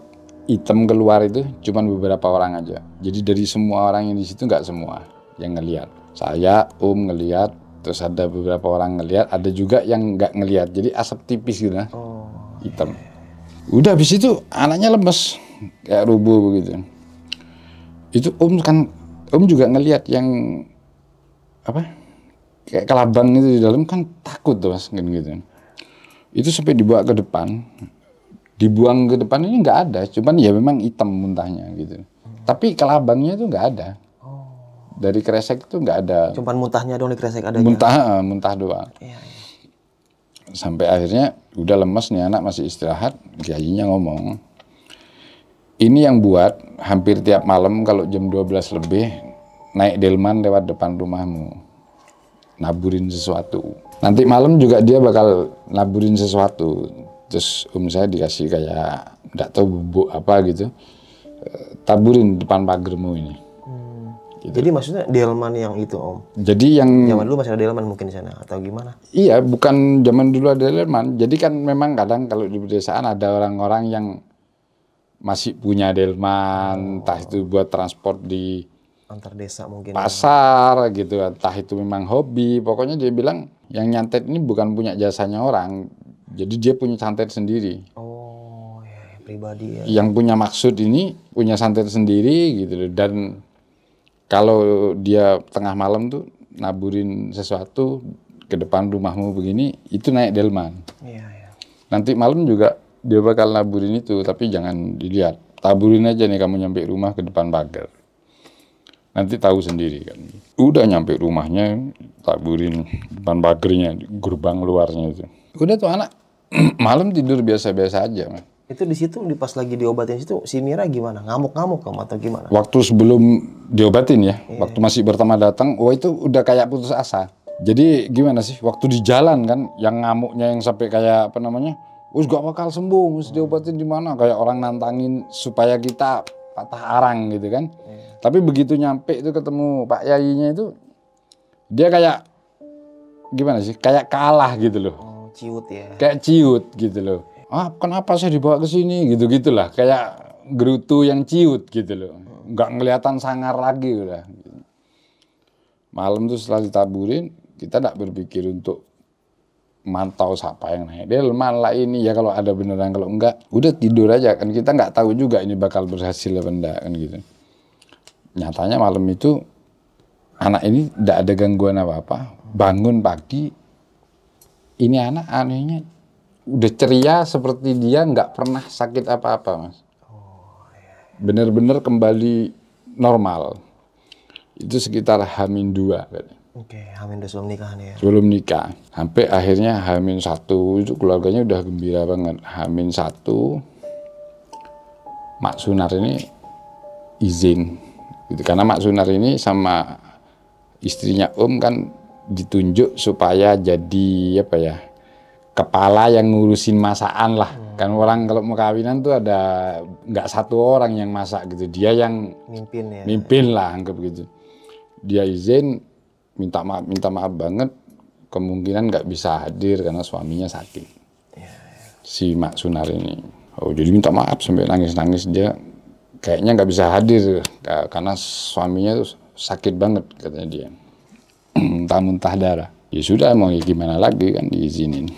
hitam keluar itu cuman beberapa orang aja. Jadi dari semua orang yang di situ nggak semua yang ngeliat. Saya, ngeliat, terus ada beberapa orang ngeliat, ada juga yang nggak ngeliat. Jadi asap tipis gitu nah, hitam. Udah habis itu anaknya lemes, kayak rubuh begitu. Itu Om juga ngeliat yang kayak kelabang itu di dalam kan takut tuh Mas gitu. Itu sampai dibawa ke depan. Dibuang ke depan ini nggak ada, cuman ya memang hitam muntahnya gitu. Tapi kelabangnya itu nggak ada. Dari kresek itu nggak ada. Cuman muntahnya doang di kresek adanya. Muntah doang. Iya. Sampai akhirnya udah lemes nih anak masih istirahat, Kiainya ngomong. Ini yang buat hampir tiap malam kalau jam 12 lebih naik delman lewat depan rumahmu. Naburin sesuatu. Nanti malam juga dia bakal naburin sesuatu. Terus saya dikasih kayak nggak tahu bubuk apa gitu, taburin depan pagermu ini. Gitu. Jadi maksudnya delman yang itu Om? Jadi yang zaman dulu masih ada delman mungkin di sana atau gimana? Iya, bukan zaman dulu ada delman. Jadi kan memang kadang kalau di pedesaan ada orang-orang yang masih punya delman, entah itu buat transport di antar desa mungkin. Pasar gitu, entah itu memang hobi. Pokoknya dia bilang yang nyantet ini bukan punya jasanya orang. Jadi dia punya santet sendiri. Oh, ya, pribadi ya. Yang punya maksud ini punya santet sendiri gitu loh. Dan kalau dia tengah malam tuh naburin sesuatu ke depan rumahmu begini, itu naik delman. Iya, iya. Nanti malam juga dia bakal naburin itu, tapi jangan dilihat. Taburin aja nih kamu nyampe rumah ke depan pagar. Nanti tahu sendiri kan. Udah nyampe rumahnya, taburin depan pagarnya, gerbang luarnya itu. Udah tuh anak malam tidur biasa-biasa aja, Mas. Itu di situ pas lagi diobatin situ si Mira gimana? Ngamuk-ngamuk kamu atau gimana? Waktu sebelum diobatin ya, waktu masih pertama datang, itu udah kayak putus asa. Jadi gimana sih? Waktu di jalan kan, yang ngamuknya yang sampai kayak wis gak bakal sembuh, mesti diobatin di mana? Kayak orang nantangin supaya kita patah arang gitu kan. Tapi begitu nyampe itu ketemu Pak Yayinya itu, dia kayak gimana sih? Kayak kalah gitu loh. Oh, ciut ya. Kayak ciut gitu loh. Kenapa saya dibawa ke sini gitu-gitulah, kayak gerutu yang ciut gitu loh. Nggak kelihatan sangar lagi udah. Malam tuh setelah ditaburin, kita nggak berpikir untuk mantau siapa yang naik delman lah ini ya, kalau ada beneran, kalau enggak udah tidur aja kan, kita nggak tahu juga ini bakal berhasil apa enggak kan gitu. Nyatanya malam itu anak ini nggak ada gangguan apa-apa. Bangun pagi, ini anak anehnya udah ceria seperti dia nggak pernah sakit apa-apa, Mas. Bener-bener kembali normal. Itu sekitar H-2 katanya. Oke, H-2 sebelum nikah nih ya. Sebelum nikah. Sampai akhirnya H-1 itu keluarganya udah gembira banget. H-1 Mak Sunar ini izin. Gitu. Karena Mak Sunar ini sama istrinya kan ditunjuk supaya jadi kepala yang ngurusin masakan lah. Kan orang kalau mau kawinan tuh ada nggak satu orang yang masak gitu. Dia yang mimpin lah, anggap gitu. Dia izin, minta maaf banget, kemungkinan nggak bisa hadir karena suaminya sakit. Si Mak Sunar ini. Jadi minta maaf sampai nangis-nangis, dia kayaknya nggak bisa hadir karena suaminya tuh sakit banget katanya dia. Muntah-muntah darah. Ya sudah, mau gimana lagi kan, diizinin.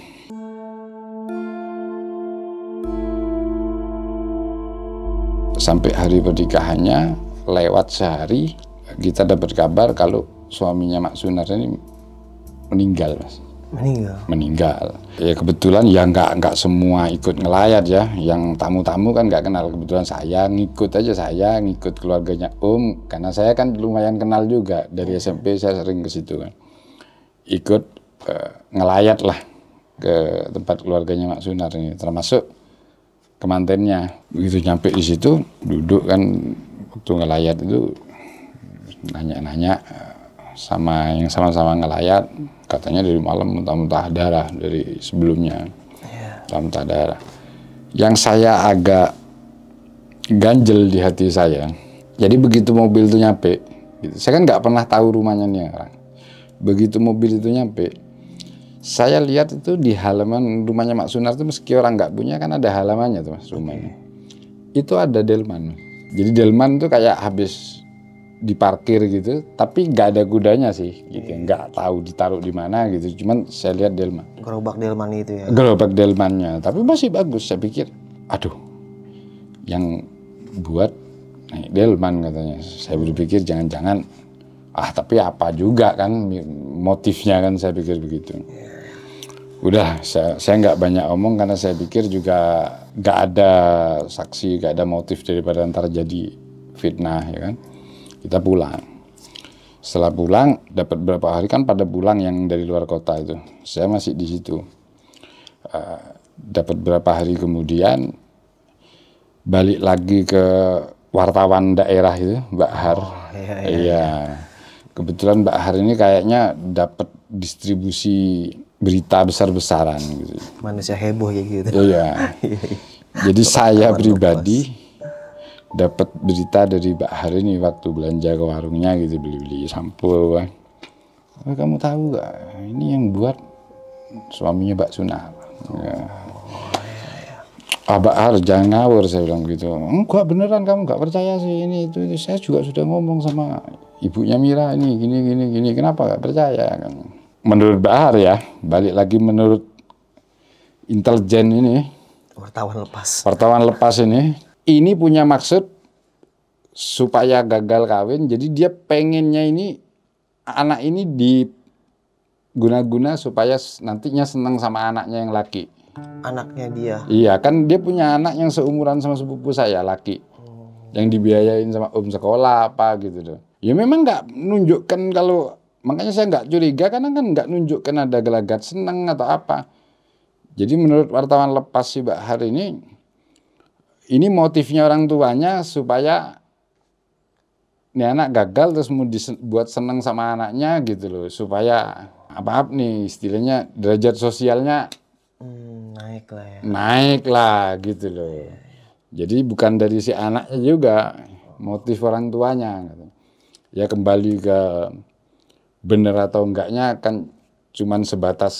Sampai hari pernikahannya lewat sehari, kita dapat kabar kalau suaminya Mak Sunar ini meninggal, Mas. Meninggal. Ya kebetulan ya nggak semua ikut ngelayat ya. Yang tamu-tamu kan nggak kenal. Kebetulan saya ngikut keluarganya Om, karena saya kan lumayan kenal juga dari SMP, saya sering ke situ kan. Ikut ngelayat lah ke tempat keluarganya Mak Sunar ini, termasuk kemantennya. Begitu nyampe di situ, duduk kan waktu ngelayat itu nanya-nanya sama yang sama-sama ngelayat, katanya dari malam muntah-muntah darah dari sebelumnya, muntah darah. Yang saya agak ganjel di hati saya, jadi begitu mobil itu nyampe, gitu, saya kan nggak pernah tahu rumahnya nih orang. Begitu mobil itu nyampe, saya lihat itu di halaman rumahnya Mak Sunar itu, meski orang nggak punya kan ada halamannya tuh Mas rumahnya. Itu ada delman. Jadi delman tuh kayak habis diparkir gitu, tapi nggak ada kudanya sih, gitu. Nggak tahu ditaruh di mana gitu. Cuman saya lihat delman. Gerobak delman itu ya. Gerobak delmannya, tapi masih bagus. Saya pikir, aduh, yang buat delman katanya. Saya berpikir jangan-jangan, tapi apa juga kan motifnya kan, saya pikir begitu. Udah, saya nggak banyak omong karena saya pikir juga nggak ada saksi, nggak ada motif daripada ntar jadi fitnah ya kan. Kita pulang. Setelah pulang, dapat beberapa hari kan pada pulang yang dari luar kota itu. Saya masih di situ. Dapat beberapa hari kemudian, balik lagi ke wartawan daerah itu, Mbak Har. Iya. Kebetulan Mbak Har ini kayaknya dapat distribusi berita besar-besaran gitu. Manusia heboh ya gitu. Iya. Jadi saya pribadi dapat berita dari Mbak Har ini waktu belanja ke warungnya gitu, beli-beli sampul kan. Kamu tahu gak, ini yang buat suaminya Mbak Sunar. Ya. Mbak Har jangan ngawur, saya bilang gitu. Enggak, beneran kamu nggak percaya sih ini itu. Saya juga sudah ngomong sama ibunya Mira ini gini. Kenapa nggak percaya kan? Menurut Mbak Har ya, balik lagi menurut intelijen ini, wartawan lepas ini punya maksud supaya gagal kawin. Jadi dia pengennya ini anak ini diguna-guna supaya nantinya senang sama anaknya yang laki. Anaknya dia? Iya, kan dia punya anak yang seumuran sama sepupu saya, laki. Yang dibiayain sama om sekolah apa gitu loh. Ya memang nggak nunjukkan, kalau makanya saya nggak curiga karena kan nggak nunjukkan ada gelagat senang atau apa. Jadi menurut wartawan lepas si Mbak Har ini motifnya orang tuanya supaya ini anak gagal terus mau dibuat seneng sama anaknya gitu loh, supaya apa nih istilahnya derajat sosialnya naik lah gitu loh. Jadi bukan dari si anaknya juga, motif orang tuanya gitu. Ya kembali ke bener atau enggaknya kan cuman sebatas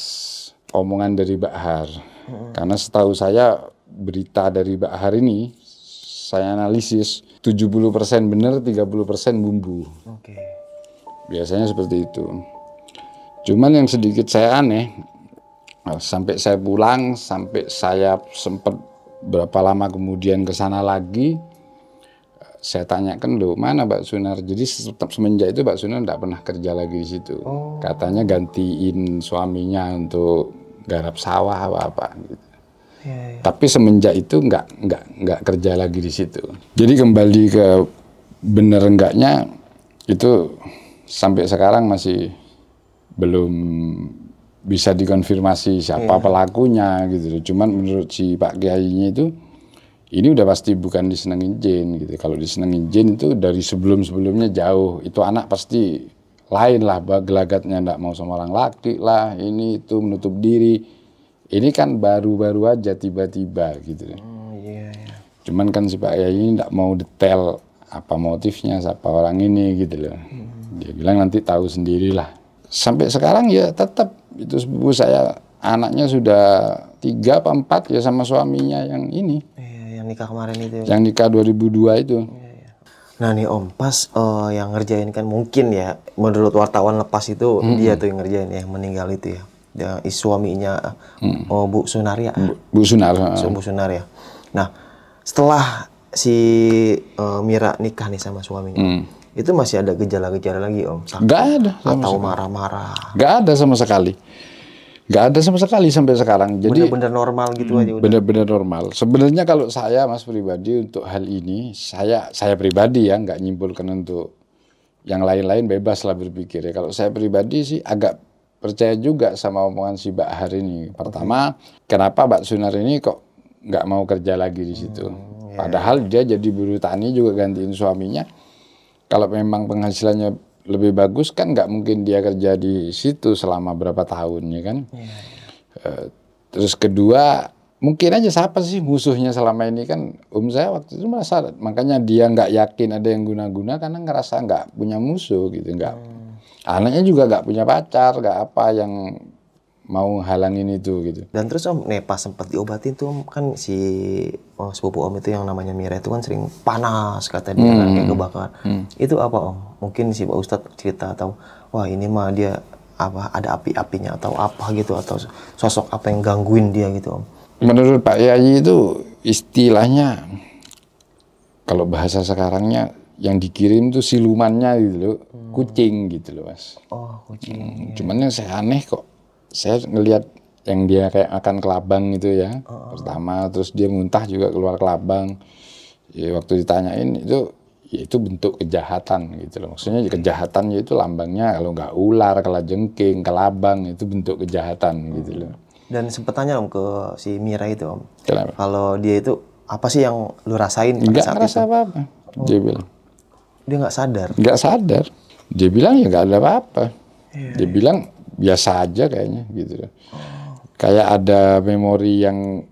omongan dari Mbak Har. Karena setahu saya berita dari Mbak Har ini saya analisis 70% benar, 30% bumbu. Biasanya seperti itu. Cuman yang sedikit saya aneh, sampai saya pulang, sampai saya sempat berapa lama kemudian ke sana lagi, saya tanyakan, loh mana Mbak Sunar? Jadi semenjak itu Mbak Sunar tidak pernah kerja lagi di situ. Katanya gantiin suaminya untuk garap sawah apa gitu. Tapi semenjak itu nggak kerja lagi di situ. Jadi kembali ke bener enggaknya itu sampai sekarang masih belum bisa dikonfirmasi siapa pelakunya gitu. Cuman menurut si Pak Kiainya itu ini udah pasti bukan disenengin jin gitu. Kalau disenengin jin itu dari sebelum-sebelumnya jauh. Itu anak pasti lain lah, gelagatnya nggak mau sama orang laki lah, ini itu menutup diri. Ini kan baru-baru aja tiba-tiba gitu. Cuman kan si Pak Kiai ini nggak mau detail apa motifnya, siapa orang ini gitu loh. Dia bilang nanti tahu sendirilah. Sampai sekarang ya tetap itu sepupu saya, anaknya sudah 3 apa 4 ya sama suaminya yang ini. Yang nikah kemarin itu. Yang nikah 2002 itu. Nah nih Om, pas yang ngerjain kan mungkin ya, menurut wartawan lepas itu dia tuh yang ngerjain ya, yang meninggal itu ya. Suaminya Bu Sunar ya. Bu Sunar. Bu Sunar ya. Nah setelah si Mira nikah nih sama suaminya, itu masih ada gejala-gejala lagi Om? Nggak ada. Atau marah-marah? Nggak ada sama sekali. Nggak ada sama sekali sampai sekarang. Jadi benar-benar normal gitu aja udah. benar-benar normal. Sebenarnya kalau saya Mas pribadi untuk hal ini, saya pribadi ya nggak nyimpulkan untuk yang lain-lain, bebas lah berpikir ya. Kalau saya pribadi sih agak percaya juga sama omongan si Mbak Har ini. Pertama, kenapa Mbak Sunar ini kok nggak mau kerja lagi di situ? Padahal dia jadi buruh tani juga gantiin suaminya. Kalau memang penghasilannya lebih bagus kan nggak mungkin dia kerja di situ selama berapa tahun ya kan. Terus kedua, mungkin aja siapa sih musuhnya selama ini kan. Saya waktu itu merasa, makanya dia nggak yakin ada yang guna-guna karena ngerasa nggak punya musuh gitu, nggak. Anaknya juga nggak punya pacar, nggak apa yang mau halangin itu gitu. Dan terus Om, nih pas sempat diobatin tuh Om, kan si sepupu Om itu yang namanya Mira itu kan sering panas kata dia kan, kayak kebakar. Itu apa Om? Mungkin si Pak Ustadz cerita atau wah ini mah dia apa ada api-apinya atau apa gitu, atau sosok apa yang gangguin dia gitu Om? Menurut Pak Yai itu istilahnya kalau bahasa sekarangnya yang dikirim tuh silumannya gitu loh, kucing gitu loh Mas. Oh kucing. Cuman yang saya aneh kok, saya ngelihat yang dia kayak akan kelabang gitu ya, pertama, terus dia muntah juga keluar kelabang. Ya, waktu ditanyain itu, ya itu bentuk kejahatan gitu loh. Maksudnya kejahatan itu lambangnya kalau nggak ular, kalajengking, kelabang itu bentuk kejahatan gitu loh. Dan sempet tanya Om ke si Mira itu Om, Kenapa? kalau dia itu apa sih yang lu rasain pada Nggak saat ngerasa itu? apa-apa, dia bilang. Dia nggak sadar. Nggak sadar. Dia bilang ya nggak ada apa-apa. Dia bilang biasa aja kayaknya gitu loh. Kayak ada memori yang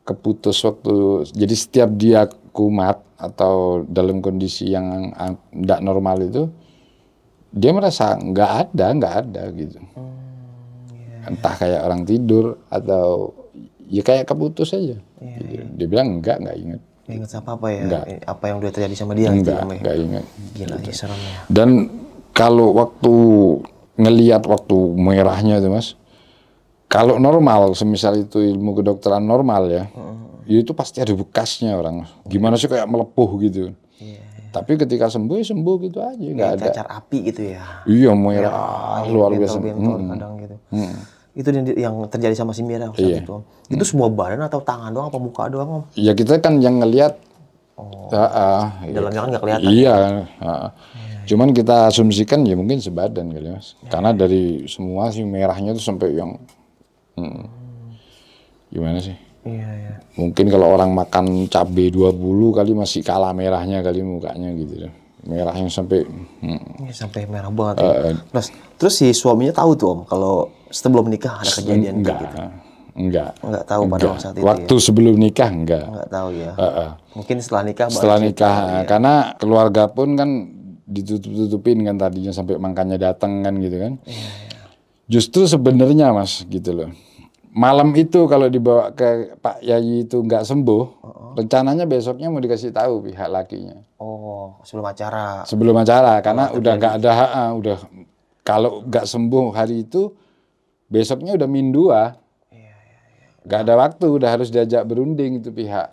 keputus waktu, jadi setiap dia kumat atau dalam kondisi yang tidak normal itu, dia merasa nggak ada gitu. Entah kayak orang tidur atau ya kayak keputus aja. Gitu. Dia bilang nggak ingat. Nggak ingat apa-apa ya? Enggak. Apa yang udah terjadi sama dia? Nggak ingat. Gila gitu. Seremnya. Dan kalau waktu ngelihat waktu merahnya itu Mas, kalau normal, semisal itu ilmu kedokteran normal ya, itu pasti ada bekasnya orang. Gimana sih kayak melepuh gitu. Tapi ketika sembuh ya sembuh gitu aja, nggak ada. Cacar api gitu ya? Iya merah, luar biasa. Bentol kadang gitu. Itu yang terjadi sama si Mira saat itu Om. Itu semua badan atau tangan doang, apa muka doang Om? Ya kita kan yang ngelihat. Dalamnya kan nggak kelihatan. Iya. Cuman kita asumsikan ya mungkin sebadan kali Mas. Karena dari semua sih merahnya tuh sampai yang gimana sih? Iya. Mungkin kalau orang makan cabai 20 kali masih kalah merahnya kali mukanya gitu loh. Merahnya sampai sampai merah banget. Terus si suaminya tahu tuh Om kalau sebelum nikah ada kejadian enggak, gitu. Enggak Tahu pada saat itu. Waktu sebelum nikah enggak. Enggak tahu ya. Mungkin setelah nikah baru Setelah nikah ya. karena keluarga pun kan ditutup-tutupin kan tadinya sampai makanya datang kan gitu kan. Justru sebenarnya Mas gitu loh. Malam itu kalau dibawa ke Pak Yayi itu nggak sembuh, rencananya besoknya mau dikasih tahu pihak lakinya. Oh, sebelum acara. Sebelum acara, karena udah nggak ada udah kalau nggak sembuh hari itu, besoknya udah min 2. Nggak ada waktu, udah harus diajak berunding itu pihak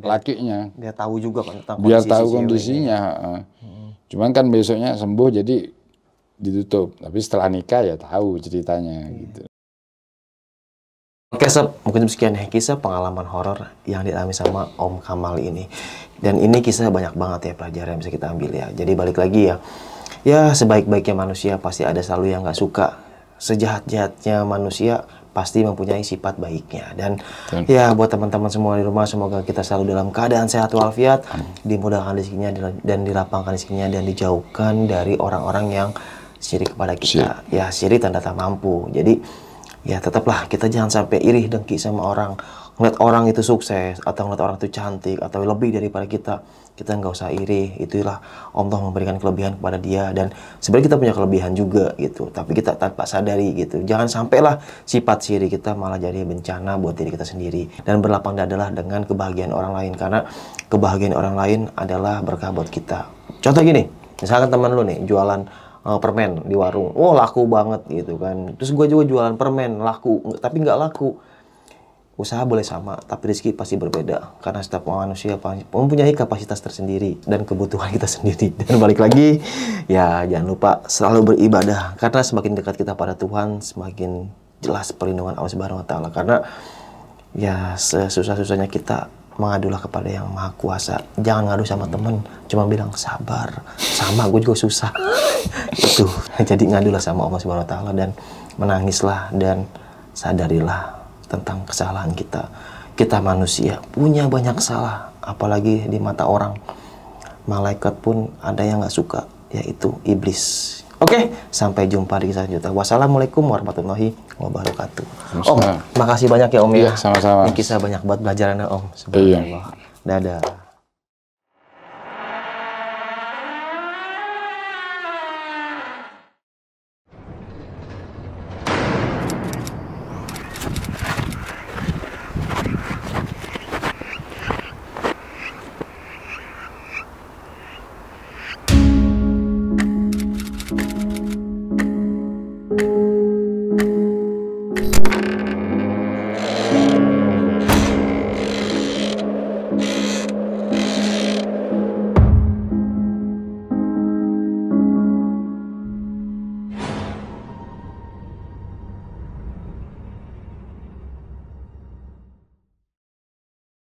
lakinya. Dia tahu juga kan tentang biar tahu kondisinya. Cuman kan besoknya sembuh jadi ditutup. Tapi setelah nikah ya tahu ceritanya gitu. Oke Sob, mungkin sekian ya kisah pengalaman horor yang dialami sama Om Kamal ini. Dan ini kisah banyak banget ya pelajaran yang bisa kita ambil ya. Jadi balik lagi ya, ya sebaik-baiknya manusia pasti ada selalu yang nggak suka. Sejahat-jahatnya manusia pasti mempunyai sifat baiknya. Dan ya buat teman-teman semua di rumah, semoga kita selalu dalam keadaan sehat walafiat, dimudahkan rezekinya dan dilapangkan rezekinya dan dijauhkan dari orang-orang yang syirik kepada kita. Ya syirik tanda tak mampu. Jadi ya tetaplah kita jangan sampai iri dengki sama orang, ngeliat orang itu sukses atau ngeliat orang itu cantik atau lebih daripada kita nggak usah iri. Itulah Allah memberikan kelebihan kepada dia, dan sebenarnya kita punya kelebihan juga gitu, tapi kita tanpa sadari gitu. Jangan sampailah sifat iri kita malah jadi bencana buat diri kita sendiri, dan berlapang dadalah dengan kebahagiaan orang lain, karena kebahagiaan orang lain adalah berkah buat kita. Contoh gini, misalkan teman lu nih jualan permen di warung, laku banget gitu kan. Terus gue juga jualan permen, laku, tapi nggak laku. Usaha boleh sama, tapi rezeki pasti berbeda. Karena setiap manusia mempunyai kapasitas tersendiri dan kebutuhan kita sendiri. Dan balik lagi, ya jangan lupa selalu beribadah. Karena semakin dekat kita pada Tuhan, semakin jelas perlindungan Allah Subhanahu wa taala. Karena ya sesusah-susahnya kita mengadulah kepada yang Maha Kuasa. Jangan ngadu sama temen, cuma bilang sabar, sama gue juga susah. Itu. Jadi ngadulah sama Allah Subhanahu wa taala dan menangislah dan sadarilah tentang kesalahan kita. Kita manusia punya banyak salah, apalagi di mata orang. Malaikat pun ada yang nggak suka, yaitu iblis. Oke, sampai jumpa di kisah selanjutnya. Wassalamualaikum warahmatullahi wabarakatuh. Om, makasih banyak ya Om ya. Sama-sama. Ini kisah banyak banget belajarannya Om. Subhanallah. Dadah.